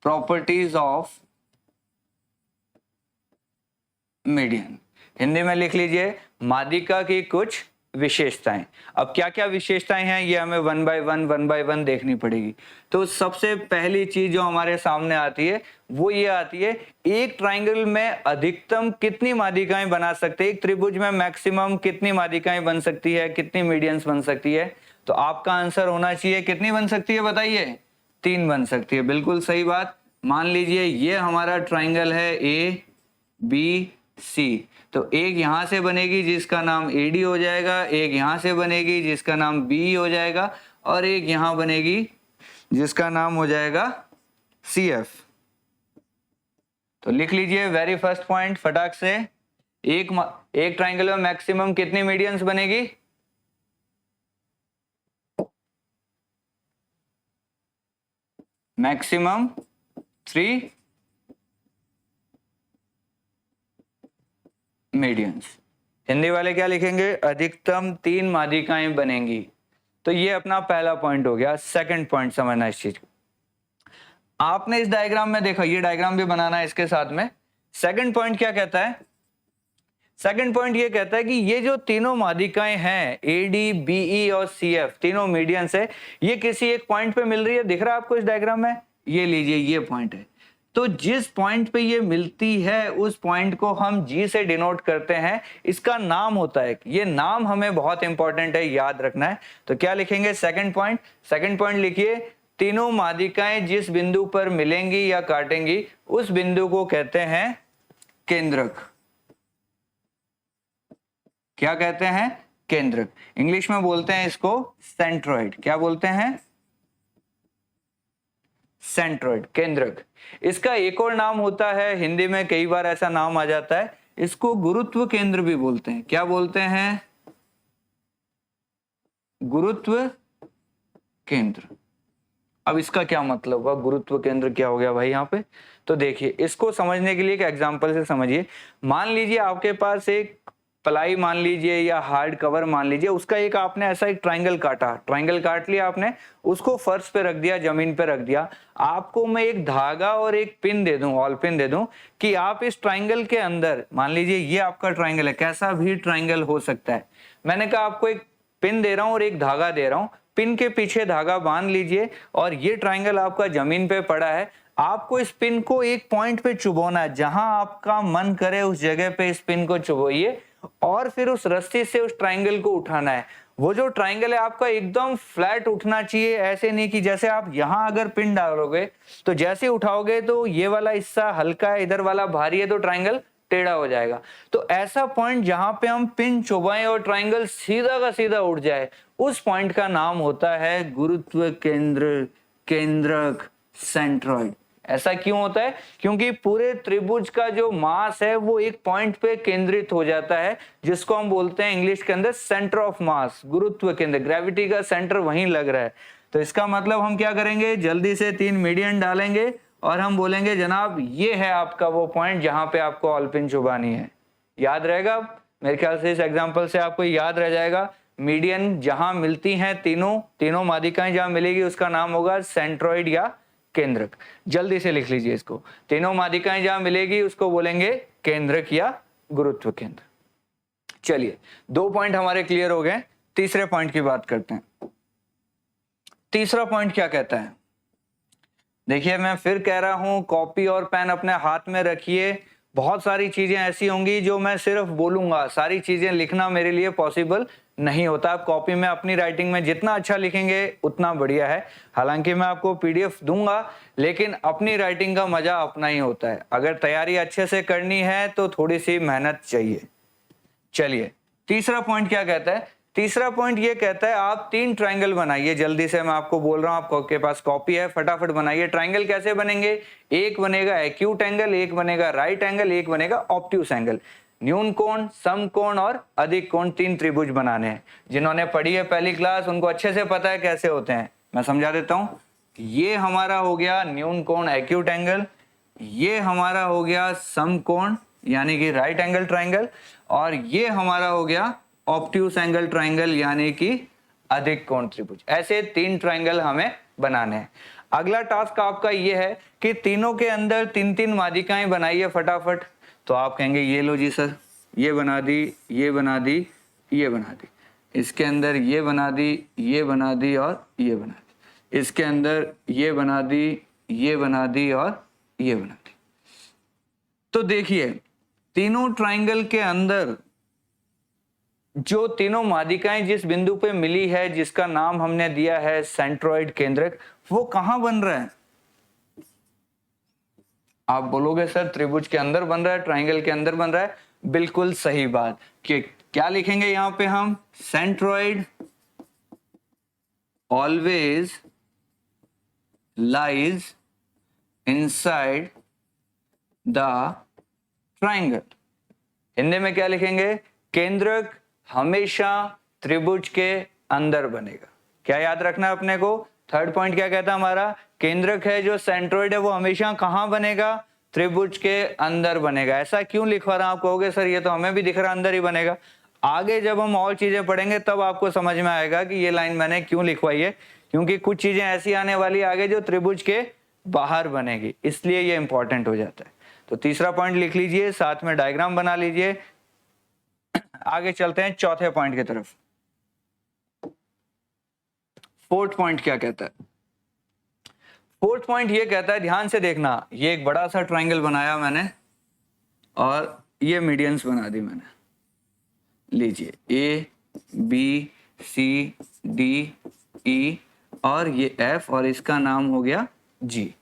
properties of median. Hindi में लिख लीजिए माध्यिका की कुछ विशेषताएं। अब क्या क्या विशेषताएं हैं ये हमें वन बाय वन देखनी पड़ेगी। तो सबसे पहली चीज जो हमारे सामने आती है वो ये आती है, एक ट्राइंगल में अधिकतम कितनी माध्यिकाएं बना सकते हैं? एक त्रिभुज में मैक्सिमम कितनी माध्यिकाएं बन सकती है, कितनी मीडियंस बन सकती है? तो आपका आंसर होना चाहिए कितनी बन सकती है बताइए? 3 बन सकती है। बिल्कुल सही बात। मान लीजिए ये हमारा ट्राइंगल है ए बी सी, तो एक यहां से बनेगी जिसका नाम एडी हो जाएगा, एक यहां से बनेगी जिसका नाम बी हो जाएगा, और एक यहां बनेगी जिसका नाम हो जाएगा सी एफ। तो लिख लीजिए वेरी फर्स्ट पॉइंट फटाक से। एक ट्राइंगल में मैक्सिमम कितनी मीडियंस बनेगी? Maximum 3 medians. हिंदी वाले क्या लिखेंगे, अधिकतम 3 माध्यिकाएं बनेंगी। तो ये अपना पहला पॉइंट हो गया। सेकंड पॉइंट समझना इस चीज को, आपने इस डायग्राम में देखा, ये डायग्राम भी बनाना है इसके साथ में। सेकंड पॉइंट क्या कहता है, सेकंड पॉइंट ये कहता है कि ये जो तीनों माध्यिकाएं हैं एडी, बीई और सीएफ, तीनों मीडियंस है, ये किसी एक पॉइंट पे मिल रही है। दिख रहा है आपको इस डायग्राम में, ये लीजिए ये पॉइंट है। तो जिस पॉइंट पे ये मिलती है उस पॉइंट को हम जी से डिनोट करते हैं, इसका नाम होता है। ये नाम हमें बहुत इंपॉर्टेंट है, याद रखना है। तो क्या लिखेंगे, सेकंड पॉइंट, सेकंड पॉइंट लिखिए, तीनों माध्यिकाएं जिस बिंदु पर मिलेंगी या काटेंगी उस बिंदु को कहते हैं केंद्रक। क्या कहते हैं, केंद्रक। इंग्लिश में बोलते हैं इसको सेंट्रॉइड। क्या बोलते हैं, सेंट्रॉइड, केंद्रक। इसका एक और नाम होता है, हिंदी में कई बार ऐसा नाम आ जाता है, इसको गुरुत्व केंद्र भी बोलते हैं। क्या बोलते हैं, गुरुत्व केंद्र। अब इसका क्या मतलब हुआ, गुरुत्व केंद्र क्या हो गया भाई यहाँ पे। तो देखिए, इसको समझने के लिए एक एग्जांपल से समझिए। मान लीजिए आपके पास एक प्लाई मान लीजिए या हार्ड कवर मान लीजिए, उसका एक आपने ऐसा एक ट्रायंगल काटा, ट्रायंगल काट लिया आपने, उसको फर्श पे रख दिया, जमीन पे रख दिया। आपको मैं एक धागा और एक पिन दे दूं, ऑल पिन दे दूं कि आप इस ट्रायंगल के अंदर, मान लीजिए ये आपका ट्रायंगल है, कैसा भी ट्रायंगल हो सकता है। मैंने कहा आपको एक पिन दे रहा हूं और एक धागा दे रहा हूं, पिन के पीछे धागा बांध लीजिए और ये ट्रायंगल आपका जमीन पे पड़ा है। आपको इस पिन को एक पॉइंट पे चुभोना है, जहां आपका मन करे उस जगह पे इस पिन को चुभोइए और फिर उस रस्सी से उस ट्रायंगल को उठाना है। वो जो ट्रायंगल है आपका एकदम फ्लैट उठना चाहिए, ऐसे नहीं कि जैसे आप यहां अगर पिन डालोगे तो जैसे उठाओगे तो ये वाला हिस्सा हल्का है, इधर वाला भारी है, तो ट्रायंगल टेढ़ा हो जाएगा। तो ऐसा पॉइंट जहां पे हम पिन चुभाएं और ट्रायंगल सीधा का सीधा उठ जाए, उस पॉइंट का नाम होता है गुरुत्व केंद्र, केंद्रक, सेंट्रॉइड। ऐसा क्यों होता है, क्योंकि पूरे त्रिभुज का जो मास है वो एक पॉइंट पे केंद्रित हो जाता है, जिसको हम बोलते हैं इंग्लिश के अंदर सेंटर ऑफ मास, गुरुत्व केंद्र। ग्रेविटी का सेंटर वहीं लग रहा है। तो इसका मतलब हम क्या करेंगे, जल्दी से 3 मीडियन डालेंगे और हम बोलेंगे जनाब ये है आपका वो पॉइंट जहां पे आपको ऑल पिन चुभानी है। याद रहेगा, मेरे ख्याल से इस एग्जाम्पल से आपको याद रह जाएगा। मीडियन जहां मिलती हैं, तीनों माध्यिकाएं जहां मिलेगी उसका नाम होगा सेंट्रॉइड या केंद्रक। जल्दी से लिख लीजिए इसको, तीनों माध्यिकाएं जहां मिलेगी उसको बोलेंगे केंद्रक या गुरुत्व केंद्र। चलिए, 2 पॉइंट हमारे क्लियर हो गए, तीसरे पॉइंट की बात करते हैं। तीसरा पॉइंट क्या कहता है, देखिए मैं फिर कह रहा हूं, कॉपी और पेन अपने हाथ में रखिए। बहुत सारी चीजें ऐसी होंगी जो मैं सिर्फ बोलूंगा, सारी चीजें लिखना मेरे लिए पॉसिबल नहीं होता। आप कॉपी में अपनी राइटिंग में जितना अच्छा लिखेंगे उतना बढ़िया है। हालांकि मैं आपको पीडीएफ दूंगा, लेकिन अपनी राइटिंग का मजा अपना ही होता है। अगर तैयारी अच्छे से करनी है तो थोड़ी सी मेहनत चाहिए। चलिए, तीसरा पॉइंट क्या कहता है, तीसरा पॉइंट ये कहता है आप 3 ट्रायंगल बनाइए। जल्दी से मैं आपको बोल रहा हूं, आपके पास कॉपी है, फटाफट बनाइए। ट्रायंगल कैसे बनेंगे, एक बनेगा एक्यूट एंगल, एक बनेगा राइट एंगल, एक बनेगा ऑब्ट्यूस एंगल। न्यून कोण, सम कोण और अधिक कोण, 3 त्रिभुज बनाने हैं। जिन्होंने पढ़ी है पहली क्लास उनको अच्छे से पता है कैसे होते हैं। मैं समझा देता हूं। ये हमारा हो गया न्यून कोण एक्यूट एंगल, ये हमारा हो गया सम कोण यानी कि राइट एंगल ट्रायंगल, और ये हमारा हो गया ऑब्ट्यूस एंगल ट्रायंगल यानी कि अधिक कोण त्रिभुज। ऐसे 3 ट्रायंगल हमें बनाने हैं। अगला टास्क आपका ये है कि तीनों के अंदर 3-3 माध्यिकाएं बनाइए फटाफट। तो आप कहेंगे ये लो जी सर, ये बना दी, ये बना दी, ये बना दी, इसके अंदर ये बना दी, ये बना दी और ये बना दी, इसके अंदर ये बना दी, ये बना दी और ये बना दी। तो देखिए, तीनों ट्रायंगल के अंदर जो तीनों माध्यिकाएं जिस बिंदु पे मिली है, जिसका नाम हमने दिया है सेंट्रॉइड केंद्रक, वो कहां बन रहा है। आप बोलोगे सर त्रिभुज के अंदर बन रहा है, ट्रायंगल के अंदर बन रहा है। बिल्कुल सही बात। कि क्या लिखेंगे यहां पे हम, centroid always lies inside the triangle. Hindi में क्या लिखेंगे, केंद्रक हमेशा त्रिभुज के अंदर बनेगा। क्या याद रखना है अपने को, थर्ड पॉइंट क्या कहता है हमारा, केंद्रक है जो सेंट्रॉइड है वो हमेशा कहां बनेगा, त्रिभुज के अंदर बनेगा। ऐसा क्यों लिखवा रहा हूं? आप कहोगे सर ये तो हमें भी दिख रहा अंदर ही बनेगा। आगे जब हम और चीजें पढ़ेंगे तब आपको समझ में आएगा कि ये लाइन मैंने क्यों लिखवाई है, क्योंकि कुछ चीजें ऐसी आने वाली आगे जो त्रिभुज के बाहर बनेगी, इसलिए ये इंपॉर्टेंट हो जाता है। तो तीसरा पॉइंट लिख लीजिए, साथ में डायग्राम बना लीजिए। आगे चलते हैं चौथे पॉइंट की तरफ। फोर्थ पॉइंट क्या कहता है? फोर्थ पॉइंट ये कहता है, ध्यान से देखना, ये एक बड़ा सा ट्रायंगल बनाया मैंने और ये मीडियंस बना दी मैंने। लीजिए A B C D E और ये एफ और इसका नाम हो गया जी।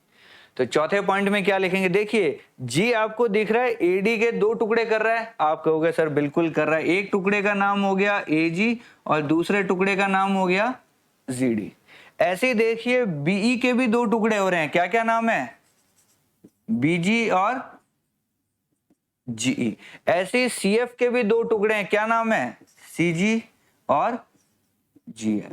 तो चौथे पॉइंट में क्या लिखेंगे? देखिए जी आपको दिख रहा है एडी के दो टुकड़े कर रहा है। आप कहोगे सर बिल्कुल कर रहा है। एक टुकड़े का नाम हो गया एजी और दूसरे टुकड़े का नाम हो गया जीडी। ऐसे ही देखिए बीई के भी दो टुकड़े हो रहे हैं। क्या क्या नाम है? बीजी और जीई। ऐसे ही सीएफ के भी दो टुकड़े हैं। क्या नाम है? सीजी और जीएफ।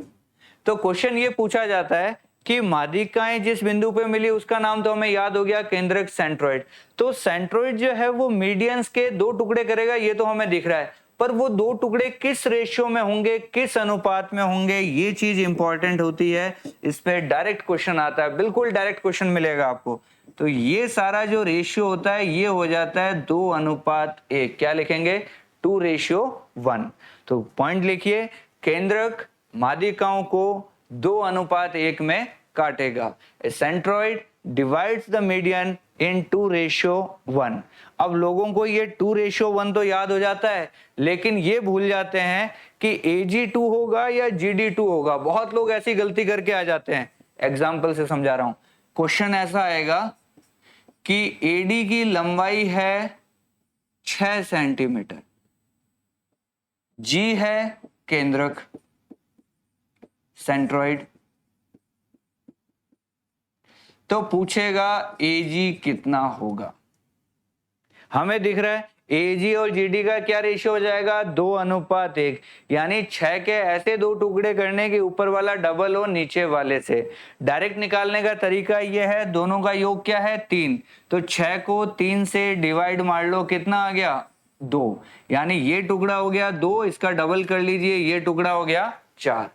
तो क्वेश्चन ये पूछा जाता है कि माध्यिकाएं जिस बिंदु पे मिली उसका नाम तो हमें याद हो गया, केंद्रक सेंट्रोइड। तो सेंट्रोइड जो है वो मीडियंस के दो टुकड़े करेगा, ये तो हमें दिख रहा है, पर वो दो टुकड़े किस रेशियो में होंगे, किस अनुपात में होंगे, ये चीज इंपॉर्टेंट होती है। इस पे डायरेक्ट क्वेश्चन आता है, बिल्कुल डायरेक्ट क्वेश्चन मिलेगा आपको। तो ये सारा जो रेशियो होता है ये हो जाता है 2:1। क्या लिखेंगे? 2:1। तो पॉइंट लिखिए, केंद्रक माध्यिकाओं को 2:1 में काटेगा। ए सेंट्रोइड डिवाइड्स द मीडियन इन 2:1। अब लोगों को ये 2:1 तो याद हो जाता है, लेकिन ये भूल जाते हैं कि AG2 होगा या GD2 होगा। बहुत लोग ऐसी गलती करके आ जाते हैं। एग्जाम्पल से समझा रहा हूं। क्वेश्चन ऐसा आएगा कि AD की लंबाई है 6 सेंटीमीटर, G है केंद्रक सेंट्रोइड, तो पूछेगा AG कितना होगा। हमें दिख रहा है AG और GD का क्या रेशियो हो जाएगा? 2:1। यानी 6 के ऐसे दो टुकड़े करने के ऊपर वाला डबल हो नीचे वाले से। डायरेक्ट निकालने का तरीका यह है, दोनों का योग क्या है? 3। तो 6 को 3 से डिवाइड मार लो, कितना आ गया? 2। यानी ये टुकड़ा हो गया 2, इसका डबल कर लीजिए, ये टुकड़ा हो गया 4।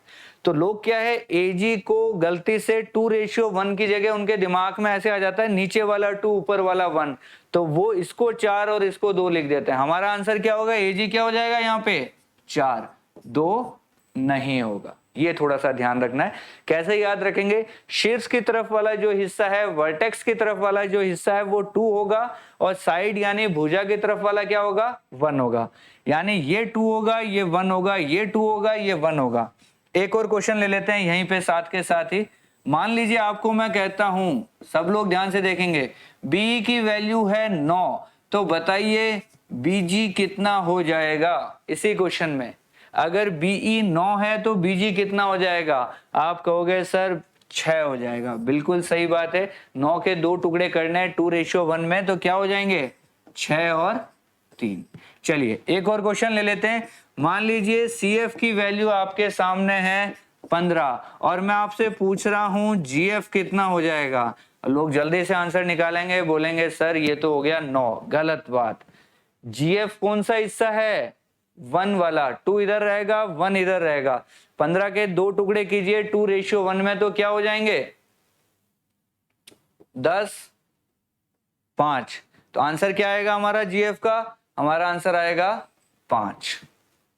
तो लोग क्या है, AG को गलती से 2:1 की जगह उनके दिमाग में ऐसे आ जाता है नीचे वाला 2 ऊपर वाला 1, तो वो इसको 4 और इसको 2 लिख देते हैं। हमारा आंसर क्या होगा? AG क्या हो जाएगा यहाँ पे? 4, 2 नहीं होगा। ये थोड़ा सा ध्यान रखना है। कैसे याद रखेंगे? शीर्ष की तरफ वाला जो हिस्सा है, वर्टेक्स की तरफ वाला जो हिस्सा है वो 2 होगा और साइड यानी भुजा की तरफ वाला क्या होगा? 1 होगा। यानी ये 2 होगा, ये 1 होगा, ये 2 होगा, ये 1 होगा। एक और क्वेश्चन ले लेते हैं यहीं पे साथ के साथ ही। मान लीजिए आपको मैं कहता हूं, सब लोग ध्यान से देखेंगे, बी की वैल्यू है 9, तो बताइए बीजी कितना हो जाएगा इसी क्वेश्चन में। अगर बीई 9 है तो बीजी कितना हो जाएगा? आप कहोगे सर 6 हो जाएगा। बिल्कुल सही बात है। 9 के दो टुकड़े करने हैं 2:1 में, तो क्या हो जाएंगे? 6 और 3। चलिए एक और क्वेश्चन ले लेते हैं। मान लीजिए CF की वैल्यू आपके सामने है 15 और मैं आपसे पूछ रहा हूं GF कितना हो जाएगा। लोग जल्दी से आंसर निकालेंगे, बोलेंगे सर ये तो हो गया 9। गलत बात। GF कौन सा हिस्सा है? 1 वाला। 2 इधर रहेगा, 1 इधर रहेगा। 15 के दो टुकड़े कीजिए 2:1 में, तो क्या हो जाएंगे? 10, 5। तो आंसर क्या आएगा हमारा GF का? हमारा आंसर आएगा 5।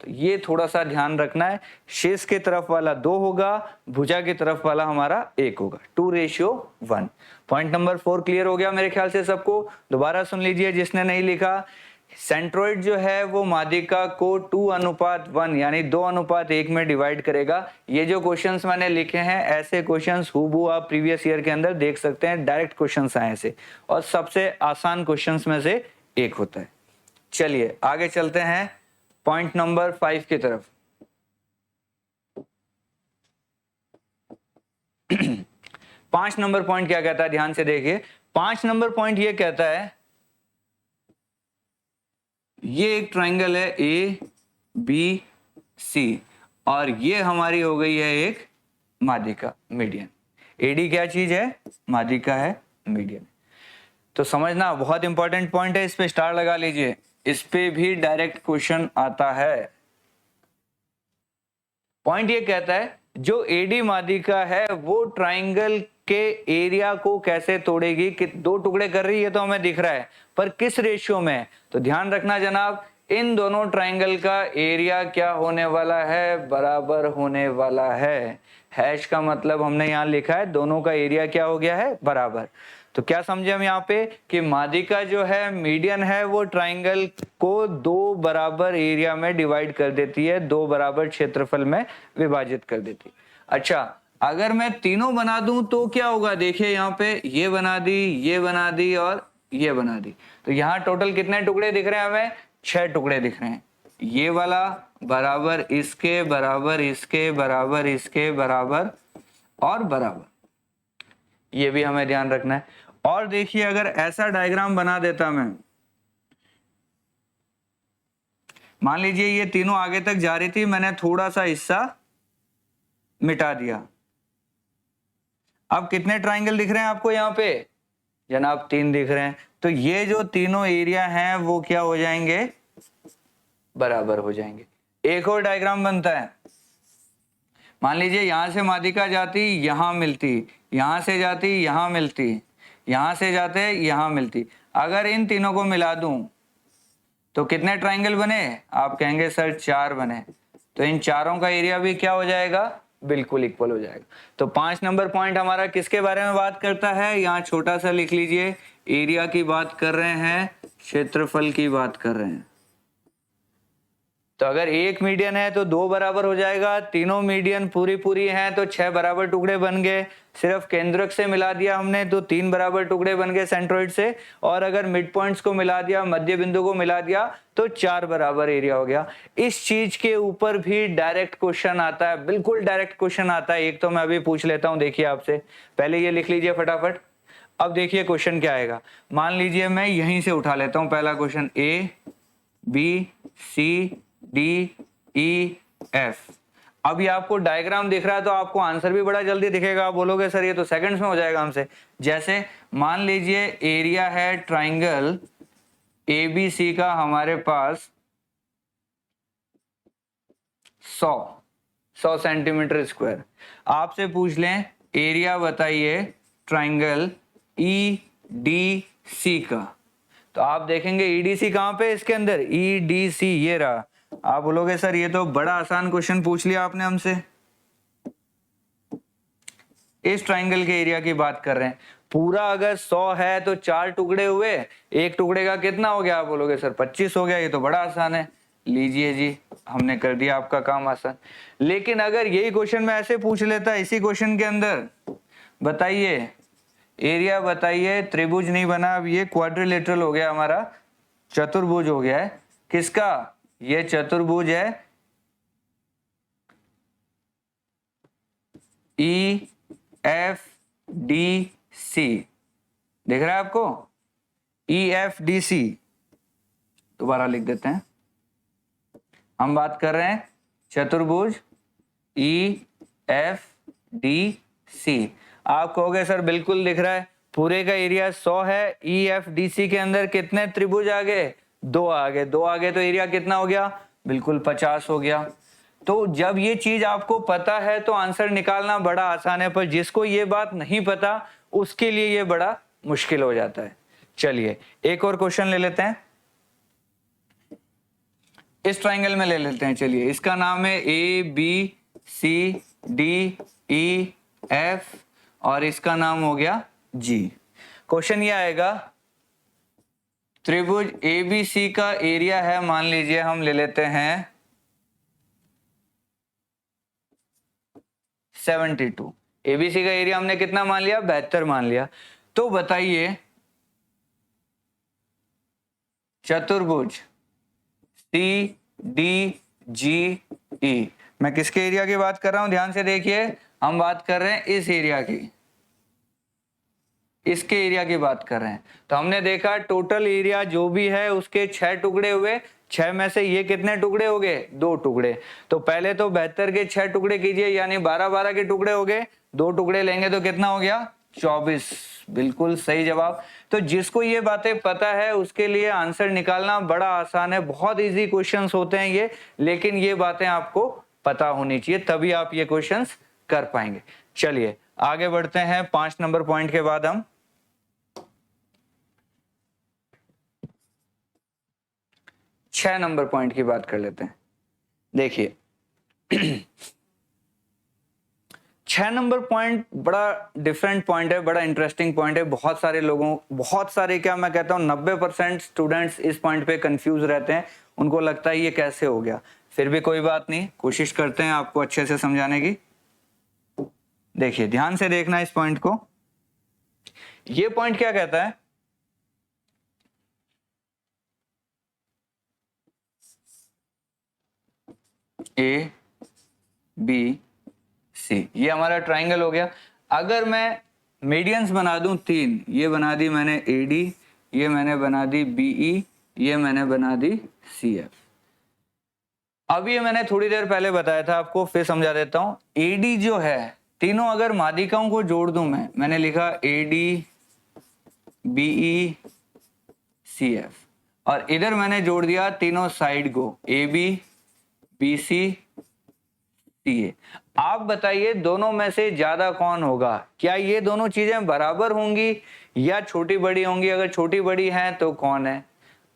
तो ये थोड़ा सा ध्यान रखना है। शीर्ष की तरफ वाला 2 होगा, भुजा की तरफ वाला हमारा 1 होगा। 2:1। पॉइंट नंबर 4 क्लियर हो गया मेरे ख्याल से सबको। दोबारा सुन लीजिए जिसने नहीं लिखा। सेंट्रोइड जो है वो माध्यिका को 2:1 यानी 2:1 में डिवाइड करेगा। ये जो क्वेश्चंस मैंने लिखे हैं ऐसे क्वेश्चंस हूबहू आप प्रीवियस ईयर के अंदर देख सकते हैं। डायरेक्ट क्वेश्चंस आए से और सबसे आसान क्वेश्चंस में से एक होता है। चलिए आगे चलते हैं पॉइंट नंबर 5 की तरफ। 5 नंबर पॉइंट क्या कहता है? ध्यान से देखिए। 5 नंबर पॉइंट ये कहता है, ये एक ट्रायंगल है ABC और ये हमारी हो गई है एक माध्यिका, मीडियन। AD क्या चीज है? माध्यिका है, मीडियन। तो समझना बहुत इंपॉर्टेंट पॉइंट है, इस पे स्टार लगा लीजिए, इस पे भी डायरेक्ट क्वेश्चन आता है। पॉइंट ये कहता है जो एडी माध्यिका है वो ट्राइंगल के एरिया को कैसे तोड़ेगी, कि दो टुकड़े कर रही है तो हमें दिख रहा है, पर किस रेशियो में। तो ध्यान रखना जनाब, इन दोनों ट्राइंगल का एरिया क्या होने वाला है, बराबर होने वाला है। हैश का मतलब हमने यहाँ लिखा है दोनों का एरिया क्या हो गया है, बराबर। तो क्या समझे हम यहाँ पे कि माध्यिका जो है, मीडियन है, वो ट्राइंगल को दो बराबर एरिया में डिवाइड कर देती है, दो बराबर क्षेत्रफल में विभाजित कर देती है। अच्छा, अगर मैं तीनों बना दूं तो क्या होगा, देखिए यहाँ पे ये बना दी, ये बना दी और ये बना दी, तो यहाँ टोटल कितने टुकड़े दिख रहे हैं हमें, 6 टुकड़े दिख रहे हैं। ये वाला बराबर इसके, बराबर इसके, बराबर इसके, बराबर और बराबर, ये भी हमें ध्यान रखना है। और देखिए अगर ऐसा डायग्राम बना देता मैं, मान लीजिए ये तीनों आगे तक जा रही थी, मैंने थोड़ा सा हिस्सा मिटा दिया। अब कितने ट्राइंगल दिख रहे हैं आपको यहाँ पे जनाब, 3 दिख रहे हैं। तो ये जो तीनों एरिया हैं वो क्या हो जाएंगे, बराबर हो जाएंगे। एक और डायग्राम बनता है, मान लीजिए यहां से माध्यिका जाती, यहां मिलती, यहां से जाती, यहां मिलती, यहां से जाते, यहां मिलती। अगर इन तीनों को मिला दूं तो कितने ट्राइंगल बने, आप कहेंगे सर 4 बने। तो इन चारों का एरिया भी क्या हो जाएगा, बिल्कुल इक्वल हो जाएगा। तो 5 नंबर पॉइंट हमारा किसके बारे में बात करता है, यहाँ छोटा सा लिख लीजिए, एरिया की बात कर रहे हैं, क्षेत्रफल की बात कर रहे हैं। तो अगर एक मीडियन है तो 2 बराबर हो जाएगा, तीनों मीडियन पूरी हैं तो 6 बराबर टुकड़े बन गए। सिर्फ केंद्रक से मिला दिया हमने तो 3 बराबर टुकड़े बन गए सेंट्रोइड से, और अगर मिड पॉइंट्स को मिला दिया, मध्य बिंदु को मिला दिया तो 4 बराबर एरिया हो गया। इस चीज के ऊपर भी डायरेक्ट क्वेश्चन आता है, बिल्कुल डायरेक्ट क्वेश्चन आता है। एक तो मैं अभी पूछ लेता हूं, देखिए आपसे, पहले ये लिख लीजिए फटाफट। अब देखिए क्वेश्चन क्या आएगा, मान लीजिए मैं यहीं से उठा लेता हूं पहला question, A B C D E F। अब ये आपको डायग्राम दिख रहा है तो आपको आंसर भी बड़ा जल्दी दिखेगा, आप बोलोगे सर ये तो सेकंड्स में हो जाएगा हमसे। जैसे मान लीजिए एरिया है ट्राइंगल ABC का हमारे पास 100 सेंटीमीटर स्क्वायर। आपसे पूछ लें एरिया बताइए ट्राइंगल EDC का, तो आप देखेंगे EDC कहां पे, इसके अंदर EDC ये रहा। आप बोलोगे सर ये तो बड़ा आसान क्वेश्चन पूछ लिया आपने हमसे, इस ट्राइंगल के एरिया की बात कर रहे हैं। पूरा अगर 100 है तो 4 टुकड़े हुए, एक टुकड़े का कितना हो गया, आप बोलोगे सर 25 हो गया, ये तो बड़ा आसान है। लीजिए जी, हमने कर दिया आपका काम आसान। लेकिन अगर यही क्वेश्चन में ऐसे पूछ लेता, इसी क्वेश्चन के अंदर बताइए एरिया बताइए, त्रिभुज नहीं बना, अब ये क्वाड्रिलेटरल हो गया हमारा, चतुर्भुज हो गया है। किसका, ये चतुर्भुज है EFDC, दिख रहा है आपको, EFDC। दोबारा लिख देते हैं, हम बात कर रहे हैं चतुर्भुज EFDC। आप कहोगे सर बिल्कुल दिख रहा है, पूरे का एरिया 100 है, EFDC के अंदर कितने त्रिभुज आ गए, 2 आ गए, 2 आ गए तो एरिया कितना हो गया, बिल्कुल 50 हो गया। तो जब ये चीज आपको पता है तो आंसर निकालना बड़ा आसान है, पर जिसको ये बात नहीं पता उसके लिए ये बड़ा मुश्किल हो जाता है। चलिए एक और क्वेश्चन ले लेते हैं, इस ट्राइंगल में ले लेते हैं। चलिए इसका नाम है ABCDEF और इसका नाम हो गया G। क्वेश्चन ये आएगा, त्रिभुज ABC का एरिया है, मान लीजिए हम ले लेते हैं 72। ABC का एरिया हमने कितना मान लिया, 72 मान लिया। तो बताइए चतुर्भुज CDGE, मैं किसके एरिया की बात कर रहा हूं, ध्यान से देखिए, हम बात कर रहे हैं इस एरिया की, इसके एरिया की बात कर रहे हैं। तो हमने देखा टोटल एरिया जो भी है उसके 6 टुकड़े हुए, 6 में से ये कितने टुकड़े हो गए, 2 टुकड़े। तो पहले तो 72 के 6 टुकड़े कीजिए, यानी 12-12 के टुकड़े हो गए, 2 टुकड़े लेंगे तो कितना हो गया, 24, बिल्कुल सही जवाब। तो जिसको ये बातें पता है उसके लिए आंसर निकालना बड़ा आसान है, बहुत इजी क्वेश्चंस होते हैं ये, लेकिन ये बातें आपको पता होनी चाहिए तभी आप ये क्वेश्चंस कर पाएंगे। चलिए आगे बढ़ते हैं 5 नंबर पॉइंट के बाद हम 6 नंबर पॉइंट की बात कर लेते हैं। देखिए 6 नंबर पॉइंट बड़ा डिफरेंट पॉइंट है, बड़ा इंटरेस्टिंग पॉइंट है। बहुत सारे क्या मैं कहता हूँ 90% स्टूडेंट्स इस पॉइंट पे कंफ्यूज रहते हैं, उनको लगता है ये कैसे हो गया। फिर भी कोई बात नहीं, कोशिश करते हैं आपको अच्छे से समझाने की। देखिए ध्यान से देखना इस पॉइंट को। ये पॉइंट क्या कहता है, ए बी सी, ये हमारा ट्राइंगल हो गया। अगर मैं मीडियंस बना दूं 3, ये बना दी मैंने AD, ये मैंने बना दी BE, ये मैंने बना दी CF। अब ये मैंने थोड़ी देर पहले बताया था आपको, फिर समझा देता हूं। AD जो है, तीनों अगर माध्यिकाओं को जोड़ दूं मैंने लिखा AD BE CF, और इधर मैंने जोड़ दिया तीनों साइड को AB BC CA। आप बताइए दोनों में से ज्यादा कौन होगा? क्या ये दोनों चीजें बराबर होंगी या छोटी बड़ी होंगी? अगर छोटी बड़ी हैं तो कौन है?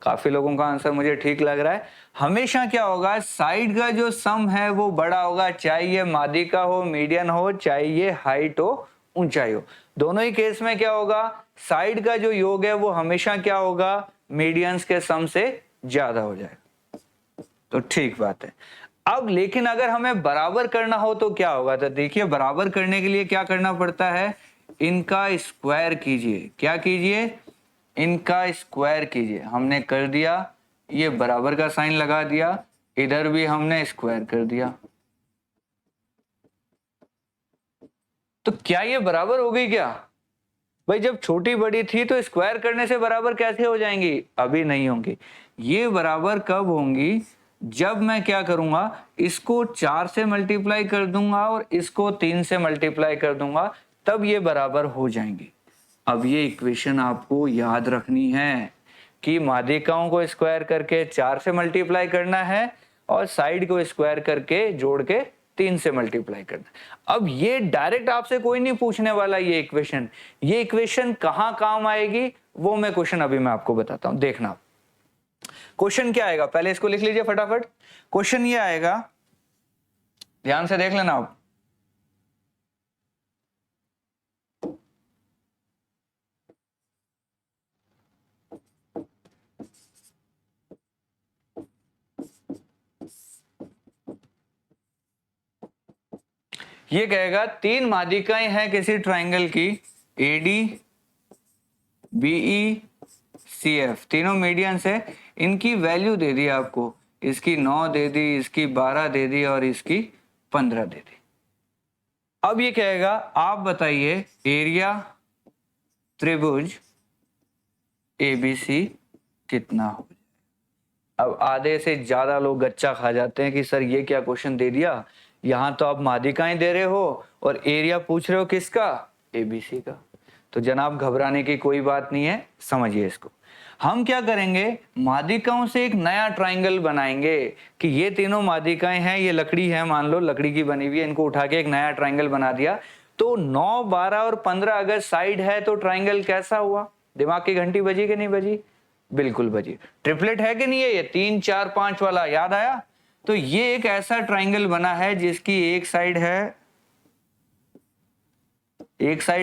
काफी लोगों का आंसर मुझे ठीक लग रहा है। हमेशा क्या होगा, साइड का जो सम है वो बड़ा होगा, चाहे ये माध्यिका हो, मीडियन हो, चाहे ये हाइट हो, ऊंचाई हो। दोनों ही केस में क्या होगा, साइड का जो योग है वो हमेशा क्या होगा, मीडियंस के सम से ज्यादा हो जाएगा। तो ठीक बात है। अब लेकिन अगर हमें बराबर करना हो तो क्या होगा? तो देखिए बराबर करने के लिए क्या करना पड़ता है, इनका स्क्वायर कीजिए। क्या कीजिए? इनका स्क्वायर कीजिए। हमने कर दिया, ये बराबर का साइन लगा दिया, इधर भी हमने स्क्वायर कर दिया। तो क्या ये बराबर हो गई क्या? भाई जब छोटी बड़ी थी तो स्क्वायर करने से बराबर कैसे हो जाएंगी? अभी नहीं होंगी। ये बराबर कब होंगी? जब मैं क्या करूंगा, इसको 4 से मल्टीप्लाई कर दूंगा और इसको 3 से मल्टीप्लाई कर दूंगा, तब ये बराबर हो जाएंगे। अब ये इक्वेशन आपको याद रखनी है कि माध्यिकाओं को स्क्वायर करके 4 से मल्टीप्लाई करना है और साइड को स्क्वायर करके जोड़ के 3 से मल्टीप्लाई करना। अब ये डायरेक्ट आपसे कोई नहीं पूछने वाला ये इक्वेशन कहां काम आएगी, वो मैं क्वेश्चन अभी मैं आपको बताता हूं। देखना क्वेश्चन क्या आएगा, पहले इसको लिख लीजिए फटाफट। क्वेश्चन ये आएगा, ध्यान से देख लेना आप। ये कहेगा 3 माध्यिकाएं हैं किसी ट्राइंगल की, AD BE CF, तीनों मीडियंस है। इनकी वैल्यू दे दी आपको, इसकी 9 दे दी, इसकी 12 दे दी और इसकी 15 दे दी। अब ये कहेगा आप बताइए एरिया त्रिभुज ABC कितना हो। अब आधे से ज्यादा लोग गच्चा खा जाते हैं कि सर ये क्या क्वेश्चन दे दिया, यहां तो आप माध्यिकाएं दे रहे हो और एरिया पूछ रहे हो किसका, ABC का। तो जनाब घबराने की कोई बात नहीं है, समझिए इसको। हम क्या करेंगे, माध्यिकाओं से एक नया ट्राइंगल बनाएंगे कि ये तीनों माध्यिकाएं हैं, ये लकड़ी है, मान लो लकड़ी की बनी हुई है, इनको उठा के एक नया ट्राइंगल बना दिया। तो 9, 12 और 15 अगर साइड है तो ट्राइंगल कैसा हुआ? दिमाग की घंटी बजी कि नहीं बजी? बिल्कुल बजी। ट्रिपलेट है कि नहीं है? ये 3, 4, 5 वाला याद आया? तो ये एक ऐसा ट्राइंगल बना है जिसकी एक साइड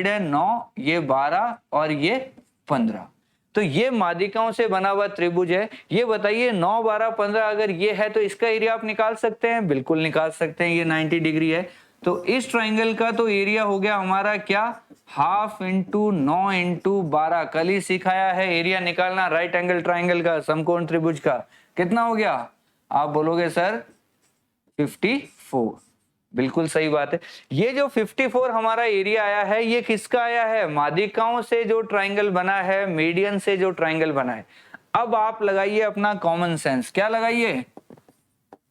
है 9, ये 12 और ये 15। तो ये माध्यिकाओं से बना हुआ त्रिभुज है। ये बताइए 9, 12, 15 अगर ये है तो इसका एरिया आप निकाल सकते हैं? बिल्कुल निकाल सकते हैं। ये 90 डिग्री है, तो इस ट्राइंगल का तो एरिया हो गया हमारा क्या, हाफ इंटू 9 इंटू 12। कल ही सिखाया है एरिया निकालना राइट एंगल ट्राइंगल का, समकोण त्रिभुज का। कितना हो गया? आप बोलोगे सर 54। बिल्कुल सही बात है। ये जो 54 हमारा एरिया आया है, ये किसका आया है? माध्यिकाओं से जो ट्राइंगल बना है, मीडियन से जो ट्राइंगल बना है। अब आप लगाइए अपना कॉमन सेंस। क्या लगाइए?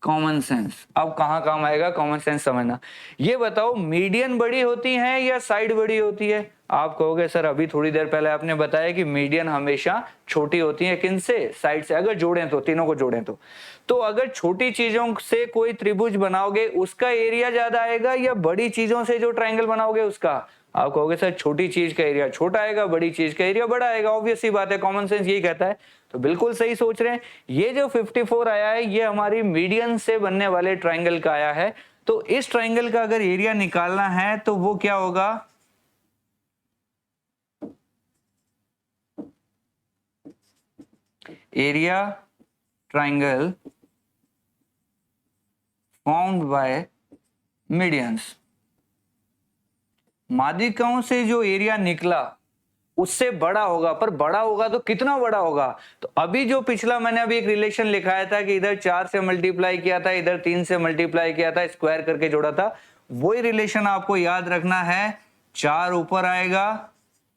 Common sense. अब कहाँ काम आएगा कॉमन सेंस समझना। ये बताओ मीडियन बड़ी होती है या साइड बड़ी होती है? आप कहोगे सर अभी थोड़ी देर पहले आपने बताया कि मीडियन हमेशा छोटी होती है, किनसे? साइड से। अगर जोड़ें तो, तीनों को जोड़ें तो अगर छोटी चीजों से कोई त्रिभुज बनाओगे उसका एरिया ज्यादा आएगा या बड़ी चीजों से जो ट्राइंगल बनाओगे उसका? आप कहोगे सर छोटी चीज का एरिया छोटा आएगा, बड़ी चीज का एरिया बड़ा आएगा। ऑब्वियस सी बात है, कॉमन सेंस यही कहता है। तो बिल्कुल सही सोच रहे हैं। ये जो 54 आया है ये हमारी मीडियन से बनने वाले ट्राइंगल का आया है। तो इस ट्राइंगल का अगर एरिया निकालना है तो वो क्या होगा? Area triangle formed by medians. माध्यिकाओं से जो एरिया निकला उससे बड़ा होगा, पर बड़ा होगा तो कितना बड़ा होगा? तो अभी जो पिछला मैंने अभी एक रिलेशन लिखाया था कि इधर 4 से मल्टीप्लाई किया था, इधर 3 से मल्टीप्लाई किया था, स्क्वायर करके जोड़ा था, वही रिलेशन आपको याद रखना है। 4 ऊपर आएगा,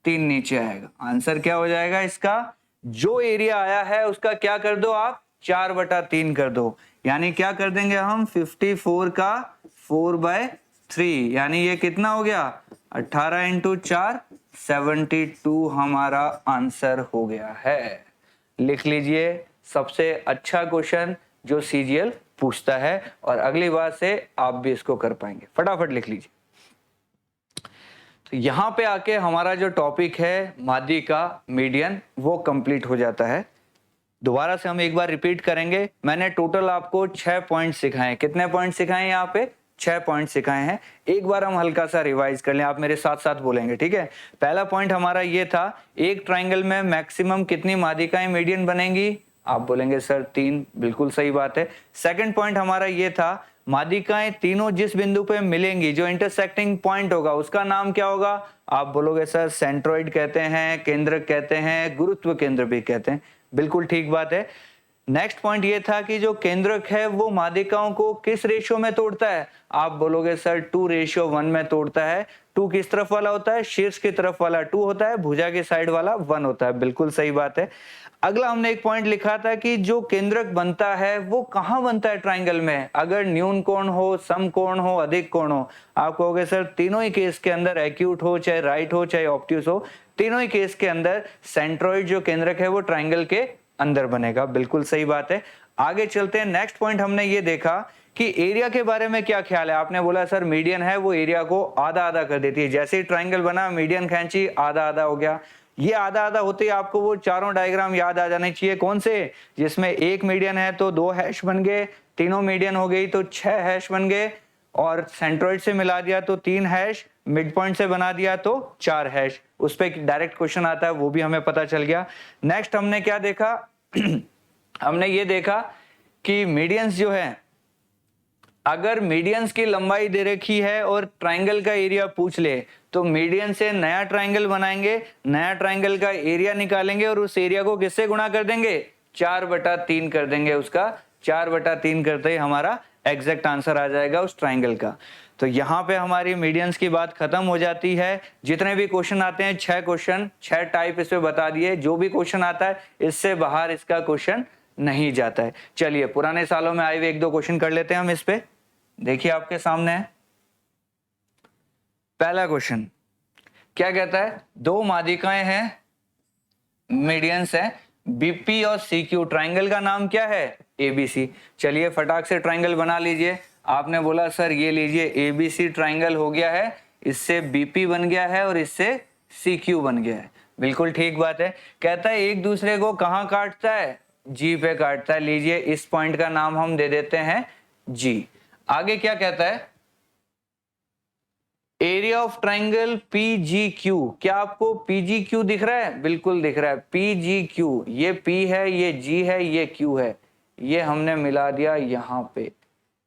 3 नीचे आएगा। आंसर क्या हो जाएगा इसका? जो एरिया आया है उसका क्या कर दो आप? 4/3 कर दो। यानी क्या कर देंगे हम? 54 का 4/3, यानी ये कितना हो गया? 18 इंटू 4, 72 हमारा आंसर हो गया है। लिख लीजिए, सबसे अच्छा क्वेश्चन जो सीजीएल पूछता है, और अगली बार से आप भी इसको कर पाएंगे। फटाफट लिख लीजिए। तो यहां पे आके हमारा जो टॉपिक है माध्यिका मीडियन वो कंप्लीट हो जाता है। दोबारा से हम एक बार रिपीट करेंगे। मैंने टोटल आपको 6 पॉइंट सिखाए। कितने पॉइंट सिखाए यहाँ पे? 6 पॉइंट सिखाए हैं। एक बार हम हल्का सा रिवाइज कर लें, आप मेरे साथ साथ बोलेंगे, ठीक है? पहला पॉइंट हमारा ये था, एक ट्राइंगल में मैक्सिमम कितनी माध्यिकाएं मीडियन बनेंगी? आप बोलेंगे सर 3, बिल्कुल सही बात है। सेकंड पॉइंट हमारा ये था, माध्यिकाएं तीनों जिस बिंदु पे मिलेंगी, जो इंटरसेक्टिंग पॉइंट होगा उसका नाम क्या होगा? आप बोलोगे सर सेंट्रोइड कहते हैं, केंद्रक कहते हैं, गुरुत्व केंद्र भी कहते हैं। बिल्कुल ठीक बात है। नेक्स्ट पॉइंट ये था कि जो केंद्रक है वो माध्यिकाओं को किस रेशियो में तोड़ता है? आप बोलोगे सर 2:1 में तोड़ता है। 2 किस तरफ वाला होता है? शीर्ष की तरफ वाला 2 होता है, भुजा की साइड वाला 1 होता है। बिल्कुल सही बात है। अगला हमने एक पॉइंट लिखा था कि जो केंद्रक बनता है वो कहां बनता है ट्राइंगल में? अगर न्यून कोण हो, सम कोण हो, अधिक कोण हो। आप कहोगे सर तीनों ही केस के अंदर, एक्यूट हो चाहे राइट हो चाहे ऑब्ट्यूस हो, तीनों ही केस के अंदर सेंट्रोइड जो केंद्रक है वो ट्राइंगल के अंदर बनेगा। बिल्कुल सही बात है। आगे चलते हैं। नेक्स्ट पॉइंट हमने ये देखा कि एरिया के बारे में क्या ख्याल है? आपने बोला सर मीडियन है वो एरिया को आधा आधा कर देती है। जैसे ही ट्राइंगल बना, मीडियन खींची, आधा आधा हो गया। ये आधा आधा होते ही आपको वो चारों डायग्राम याद आ जाने चाहिए। कौन से? जिसमें एक मीडियन है तो 2 हैश बन गए, तीनों मीडियन हो गई तो 6 हैश बन गए, और सेंट्रोइड से मिला दिया तो 3 हैश, मिड पॉइंट से बना दिया तो 4 हैश। उस पर डायरेक्ट क्वेश्चन आता है, वो भी हमें पता चल गया। नेक्स्ट हमने क्या देखा? हमने ये देखा कि मीडियंस जो है, अगर मीडियंस की लंबाई दे रखी है और ट्राइंगल का एरिया पूछ ले तो मीडियन से नया ट्राइंगल बनाएंगे, नया ट्राइंगल का एरिया निकालेंगे और उस एरिया को किससे गुणा कर देंगे? 4/3 कर देंगे। उसका 4/3 करते ही हमारा एग्जैक्ट आंसर आ जाएगा उस ट्राइंगल का। तो यहाँ पे हमारी मीडियंस की बात खत्म हो जाती है। जितने भी क्वेश्चन आते हैं, 6 क्वेश्चन, 6 टाइप इस पे बता दिए। जो भी क्वेश्चन आता है इससे बाहर इसका क्वेश्चन नहीं जाता है। चलिए पुराने सालों में आए हुए 1-2 क्वेश्चन कर लेते हैं हम इस पे। देखिए आपके सामने है पहला क्वेश्चन। क्या कहता है? 2 माध्यिकाएं हैं, मीडियंस है, बीपी और सीक्यू। ट्राइंगल का नाम क्या है? एबीसी। चलिए फटाक से ट्राइंगल बना लीजिए। आपने बोला सर ये लीजिए एबीसी ट्राइंगल हो गया है, इससे बीपी बन गया है और इससे सीक्यू बन गया है। बिल्कुल ठीक बात है। कहता है एक दूसरे को कहाँ काटता है? जी पे काटता है। लीजिए इस पॉइंट का नाम हम दे देते हैं जी। आगे क्या कहता है? Area of triangle PGQ। क्या आपको PGQ दिख रहा है? बिल्कुल दिख रहा है। PGQ, ये P है, ये G है, ये Q है। ये हमने मिला दिया यहाँ पे।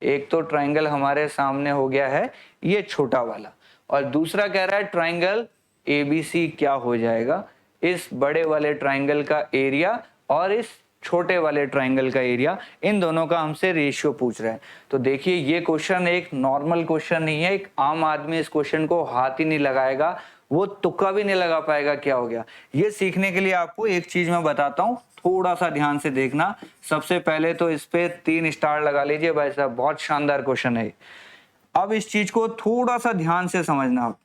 एक तो ट्राइंगल हमारे सामने हो गया है ये छोटा वाला, और दूसरा कह रहा है ट्राइंगल ABC क्या हो जाएगा? इस बड़े वाले ट्राइंगल का एरिया और इस छोटे वाले ट्राइंगल का एरिया, इन दोनों का हमसे रेशियो पूछ रहा है। तो देखिए ये क्वेश्चन एक नॉर्मल क्वेश्चन नहीं है। एक आम आदमी इस क्वेश्चन को हाथ ही नहीं लगाएगा। वो तुक्का भी नहीं लगा पाएगा क्या हो गया। ये सीखने के लिए आपको एक चीज मैं बताता हूँ, थोड़ा सा ध्यान से देखना। सबसे पहले तो इस पे 3 स्टार लगा लीजिए भाई साहब, बहुत शानदार क्वेश्चन है। अब इस चीज को थोड़ा सा ध्यान से समझना आप।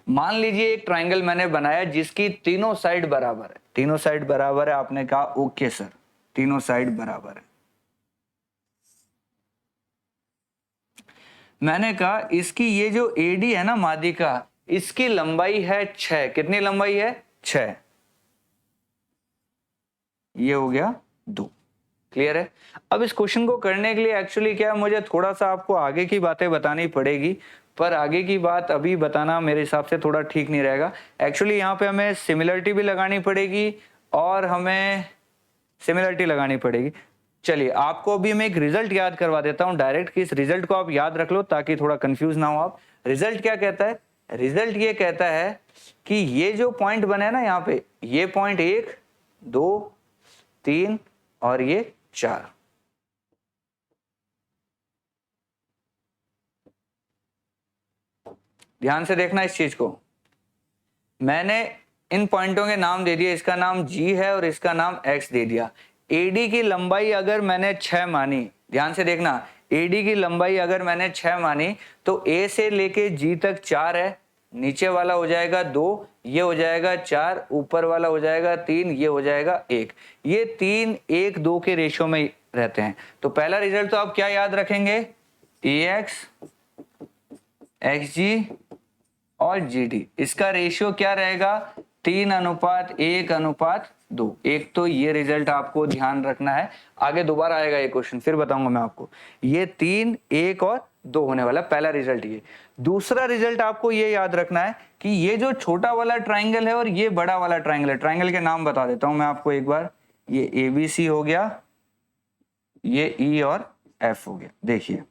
मान लीजिए एक ट्राइंगल मैंने बनाया जिसकी तीनों साइड बराबर है, तीनों साइड बराबर है। आपने कहा ओके सर, तीनों साइड बराबर है। मैंने कहा इसकी ये जो एडी है ना माध्यिका, इसकी लंबाई है 6। कितनी लंबाई है? 6। ये हो गया 2। क्लियर है? अब इस क्वेश्चन को करने के लिए एक्चुअली क्या है, मुझे थोड़ा सा आपको आगे की बातें बतानी पड़ेगी, पर आगे की बात अभी बताना मेरे हिसाब से थोड़ा ठीक नहीं रहेगा। एक्चुअली यहाँ पे हमें सिमिलरिटी भी लगानी पड़ेगी और हमें सिमिलरिटी लगानी पड़ेगी। चलिए आपको अभी मैं एक रिजल्ट याद करवा देता हूं डायरेक्ट, कि इस रिजल्ट को आप याद रख लो ताकि थोड़ा कंफ्यूज ना हो आप। रिजल्ट क्या कहता है? रिजल्ट ये कहता है कि ये जो पॉइंट बने ना यहाँ पे, ये पॉइंट 1 2 3 और ये 4, ध्यान से देखना इस चीज को। मैंने इन पॉइंटों के नाम दे दिए, इसका नाम G है और इसका नाम X दे दिया। AD की लंबाई अगर मैंने 6 मानी, ध्यान से देखना, AD की लंबाई अगर मैंने 6 मानी तो A से लेके G तक 4 है, नीचे वाला हो जाएगा 2, ये हो जाएगा 4, ऊपर वाला हो जाएगा 3, ये हो जाएगा 1। ये 3 1 2 के रेशियो में रहते हैं। तो पहला रिजल्ट तो आप क्या याद रखेंगे? AX XG और GD, इसका रेशियो क्या रहेगा? 3:1:2। एक तो ये रिजल्ट आपको ध्यान रखना है, आगे दोबारा आएगा ये क्वेश्चन, फिर बताऊंगा मैं आपको। ये 3 1 और 2 होने वाला पहला रिजल्ट ये। दूसरा रिजल्ट आपको ये याद रखना है कि ये जो छोटा वाला ट्राइंगल है और ये बड़ा वाला ट्राइंगल है, ट्राइंगल के नाम बता देता हूं मैं आपको एक बार। ये ABC हो गया, ये E और F हो गया। देखिए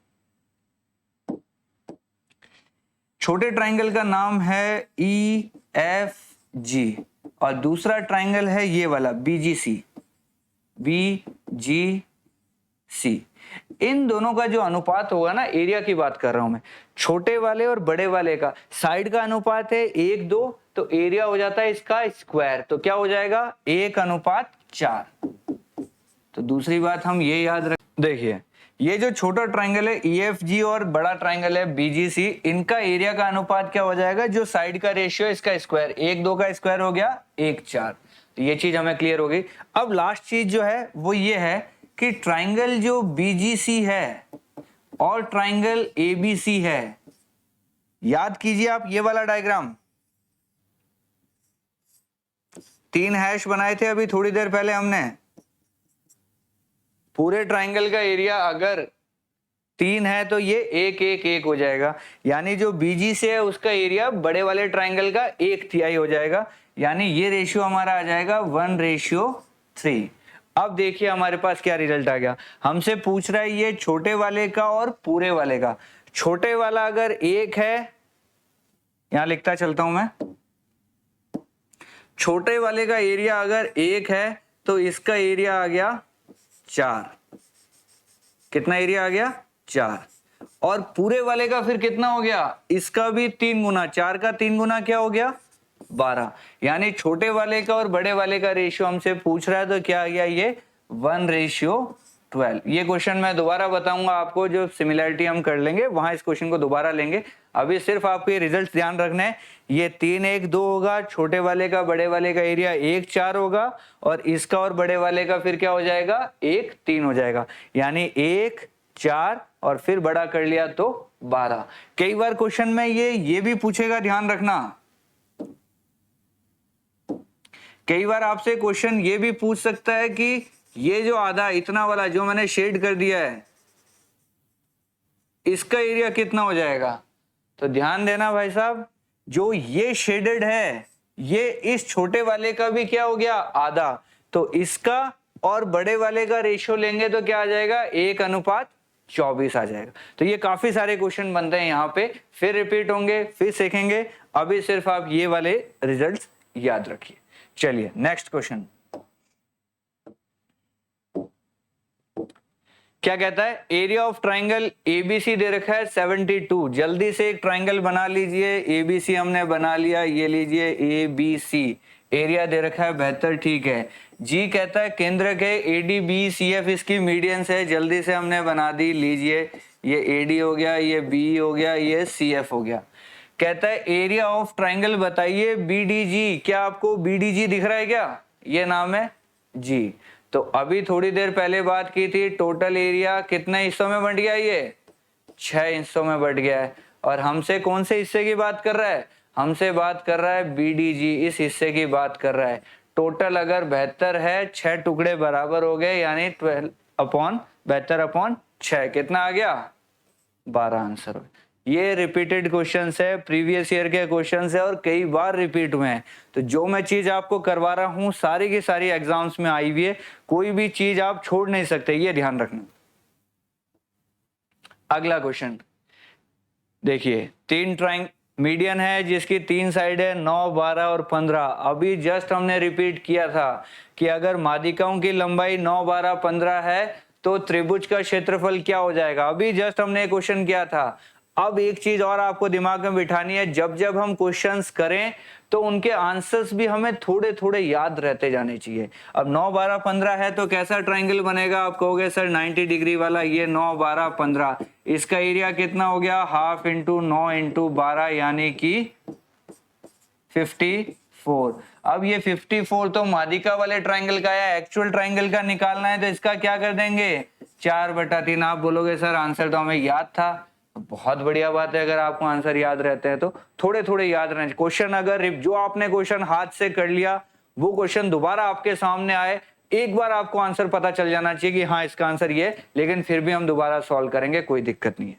छोटे ट्राइंगल का नाम है EFG और दूसरा ट्राइंगल है ये वाला BGC। इन दोनों का जो अनुपात होगा ना, एरिया की बात कर रहा हूं मैं, छोटे वाले और बड़े वाले का साइड का अनुपात है 1:2, तो एरिया हो जाता है इसका स्क्वायर, तो क्या हो जाएगा? 1:4। तो दूसरी बात हम ये याद रख, देखिए ये जो छोटा ट्राइंगल है EFG और बड़ा ट्राइंगल है BGC, इनका एरिया का अनुपात क्या हो जाएगा? जो साइड का रेशियो इसका स्क्वायर, 1:2 का स्क्वायर हो गया 1:4। तो ये चीज हमें क्लियर हो गई। अब लास्ट चीज जो है वो ये है कि ट्राइंगल जो BGC है और ट्राइंगल ABC है, याद कीजिए आप ये वाला डायग्राम, 3 हैश बनाए थे अभी थोड़ी देर पहले हमने। पूरे ट्राइंगल का एरिया अगर 3 है तो ये 1 1 1 हो जाएगा, यानी जो BG से है उसका एरिया बड़े वाले ट्राइंगल का 1/3 हो जाएगा, यानी ये रेशियो हमारा आ जाएगा 1:3। अब देखिए हमारे पास क्या रिजल्ट आ गया। हमसे पूछ रहा है ये छोटे वाले का और पूरे वाले का। छोटे वाला अगर 1 है, यहां लिखता चलता हूं मैं, छोटे वाले का एरिया अगर 1 है तो इसका एरिया आ गया 4। कितना एरिया आ गया? 4। और पूरे वाले का फिर कितना हो गया? इसका भी 3 गुना, 4 का 3 गुना क्या हो गया? 12। यानी छोटे वाले का और बड़े वाले का रेशियो हमसे पूछ रहा है, तो क्या आ गया ये? 1:12। ये क्वेश्चन मैं दोबारा बताऊंगा आपको, जो सिमिलरिटी हम कर लेंगे वहां इस क्वेश्चन को दोबारा लेंगे। अभी सिर्फ आपको ये रिजल्ट ध्यान रखना है, ये 3 1 2 होगा, छोटे वाले का बड़े वाले का एरिया 1 4 होगा, और इसका और बड़े वाले का फिर क्या हो जाएगा? 1 3 हो जाएगा, यानी 1 4 और फिर बड़ा कर लिया तो 12। कई बार क्वेश्चन में ये भी पूछेगा, ध्यान रखना, कई बार आपसे क्वेश्चन ये भी पूछ सकता है कि ये जो आधा इतना वाला जो मैंने शेड कर दिया है, इसका एरिया कितना हो जाएगा? तो ध्यान देना भाई साहब, जो ये शेडेड है ये इस छोटे वाले का भी क्या हो गया? आधा। तो इसका और बड़े वाले का रेशियो लेंगे तो क्या आ जाएगा? 1:24 आ जाएगा। तो ये काफी सारे क्वेश्चन बनते हैं यहाँ पे, फिर रिपीट होंगे, फिर सीखेंगे। अभी सिर्फ आप ये वाले रिजल्ट्स याद रखिए। चलिए नेक्स्ट क्वेश्चन। क्या कहता है, एरिया ऑफ ट्राइंगल एबीसी दे रखा है 72। जल्दी से एक ट्राइंगल बना लीजिए, एबीसी हमने बना लिया, ये लीजिए एबीसी, एरिया दे रखा है 72, ठीक है। जी कहता है केंद्र के ADBCF इसकी मीडियंस है, जल्दी से हमने बना दी, लीजिए ये AD हो गया, ये B हो गया, ये CF हो गया। कहता है एरिया ऑफ ट्राइंगल बताइए BDG, क्या आपको BDG दिख रहा है क्या, ये नाम है जी। तो अभी थोड़ी देर पहले बात की थी, टोटल एरिया कितने हिस्सों में बंट गया, ये 6 हिस्सों में बंट गया है। और हमसे कौन से हिस्से की बात कर रहा है, हमसे बात कर रहा है BDG, इस हिस्से की बात कर रहा है। टोटल अगर 72 है, 6 टुकड़े बराबर हो गए, यानी 12/72/6 कितना आ गया, 12 आंसर। ये रिपीटेड क्वेश्चंस है, प्रीवियस ईयर के क्वेश्चंस है और कई बार रिपीट हुए हैं। तो जो मैं चीज आपको करवा रहा हूं सारी की सारी एग्जाम्स में आई हुई है, कोई भी चीज आप छोड़ नहीं सकते, ये ध्यान रखना। अगला क्वेश्चन देखिए, 3 ट्राइंग मीडियन है जिसकी 3 साइड है 9, 12 और 15। अभी जस्ट हमने रिपीट किया था कि अगर माध्यिकाओं की लंबाई 9, 12, 15 है तो त्रिभुज का क्षेत्रफल क्या हो जाएगा। अभी जस्ट हमने क्वेश्चन किया था। अब एक चीज और आपको दिमाग में बिठानी है, जब जब हम क्वेश्चंस करें तो उनके आंसर्स भी हमें थोड़े थोड़े याद रहते जाने चाहिए। अब 9, 12, 15 है तो कैसा ट्राइंगल बनेगा, आप कहोगे सर 90 डिग्री वाला, ये 9, 12, 15, इसका एरिया कितना हो गया, हाफ इंटू 9 इंटू 12 यानी कि 54। अब ये 54 तो माध्यिका वाले ट्राइंगल का या एक्चुअल ट्राइंगल का निकालना है, तो इसका क्या कर देंगे, 4/3। आप बोलोगे सर आंसर तो हमें याद था, बहुत बढ़िया बात है, अगर आपको आंसर याद रहते हैं तो थोड़े थोड़े याद रहने। क्वेश्चन अगर जो आपने क्वेश्चन हाथ से कर लिया वो क्वेश्चन दोबारा आपके सामने आए, एक बार आपको आंसर पता चल जाना चाहिए कि हाँ इसका आंसर ये, लेकिन फिर भी हम दोबारा सॉल्व करेंगे, कोई दिक्कत नहीं है।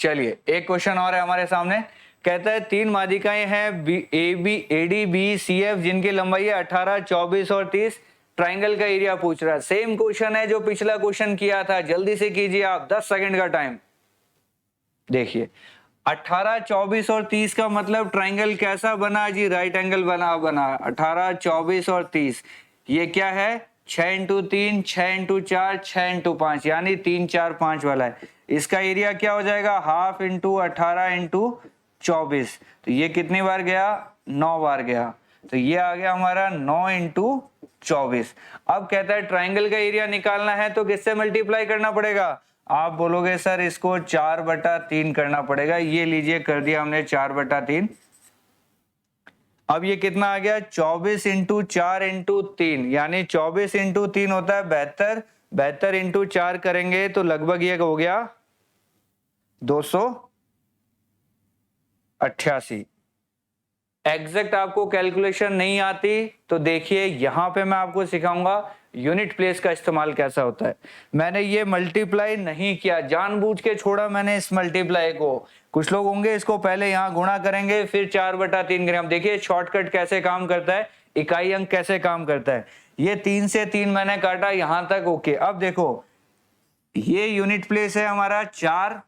चलिए एक क्वेश्चन और है हमारे सामने, कहता है 3 माध्यिकाएं हैं ADBCF जिनकी लंबाई है 18, 24 और 30। ट्राइंगल का एरिया पूछ रहा है। सेम क्वेश्चन है जो पिछला क्वेश्चन किया था, जल्दी से कीजिए आप, 10 सेकंड का टाइम। देखिए 18, 24 और 30 का मतलब ट्राइंगल कैसा बना जी, राइट एंगल बना 18, 24 और 30। ये क्या है, 6 इंटू 3, 6 इंटू 4, 6 इंटू 5, यानी 3, 4, 5 वाला है। इसका एरिया क्या हो जाएगा, हाफ इंटू 18 इंटू 24। तो ये कितनी बार गया, 9 बार गया। तो ये आ गया हमारा 9 इंटू 24। अब कहता है ट्राइंगल का एरिया निकालना है तो किससे मल्टीप्लाई करना पड़ेगा। आप बोलोगे सर इसको 4/3 करना पड़ेगा। ये लीजिए कर दिया हमने 4/3। अब ये कितना आ गया, 24 इंटू 4 इंटू 3, यानी 24 इंटू 3 होता है 72। 72 इंटू 4 करेंगे तो लगभग ये हो गया 288। एग्जैक्ट आपको कैलकुलेशन नहीं आती तो देखिए यहां पे मैं आपको सिखाऊंगा यूनिट प्लेस का इस्तेमाल कैसा होता है। मैंने ये मल्टीप्लाई नहीं किया, जानबूझ के छोड़ा मैंने इस मल्टीप्लाई को। कुछ लोग होंगे इसको पहले यहां गुणा करेंगे फिर 4/3 करेंगे। हम देखिए शॉर्टकट कैसे काम करता है, इकाई अंक कैसे काम करता है। ये 3 से 3 मैंने काटा यहां तक, ओके। अब देखो ये यूनिट प्लेस है हमारा 4,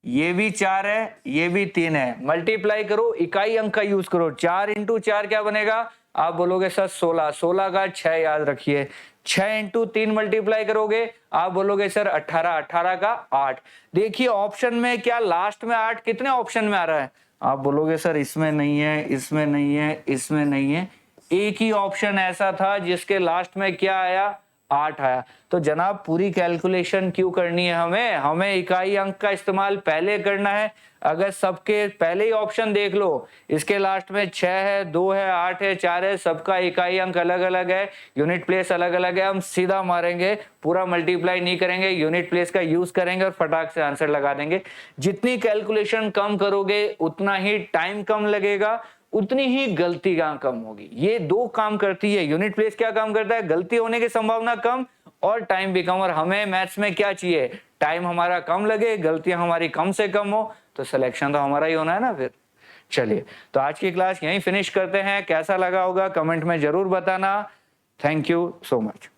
ये भी 4 है, ये भी 3 है। मल्टीप्लाई करो, इकाई अंक का यूज करो। 4 इंटू 4 क्या बनेगा, आप बोलोगे सर 16, 16 का 6 याद रखिए। 6 इंटू 3 मल्टीप्लाई करोगे, आप बोलोगे सर 18, 18 का 8। देखिए ऑप्शन में क्या लास्ट में 8 कितने ऑप्शन में आ रहा है, आप बोलोगे सर इसमें नहीं है, इसमें नहीं है, इसमें नहीं है। एक ही ऑप्शन ऐसा था जिसके लास्ट में क्या आया, 8 आया। तो जनाब पूरी कैलकुलेशन क्यों करनी है, हमें इकाई अंक का इस्तेमाल पहले करना है। अगर सबके पहले ही ऑप्शन देख लो, इसके लास्ट में 6 है, 2 है, 8 है, 4 है, सबका इकाई अंक अलग अलग है, यूनिट प्लेस अलग अलग है। हम सीधा मारेंगे, पूरा मल्टीप्लाई नहीं करेंगे, यूनिट प्लेस का यूज करेंगे और फटाक से आंसर लगा देंगे। जितनी कैलकुलेशन कम करोगे उतना ही टाइम कम लगेगा, उतनी ही गलती कम होगी। ये 2 काम करती है। यूनिट प्लेस क्या काम करता है, गलती होने की संभावना कम और टाइम भी कम। और हमें मैथ्स में क्या चाहिए, टाइम हमारा कम लगे, गलतियां हमारी कम से कम हो, तो सिलेक्शन तो हमारा ही होना है ना फिर। चलिए तो आज की क्लास यहीं फिनिश करते हैं। कैसा लगा होगा कमेंट में जरूर बताना। Thank you so much.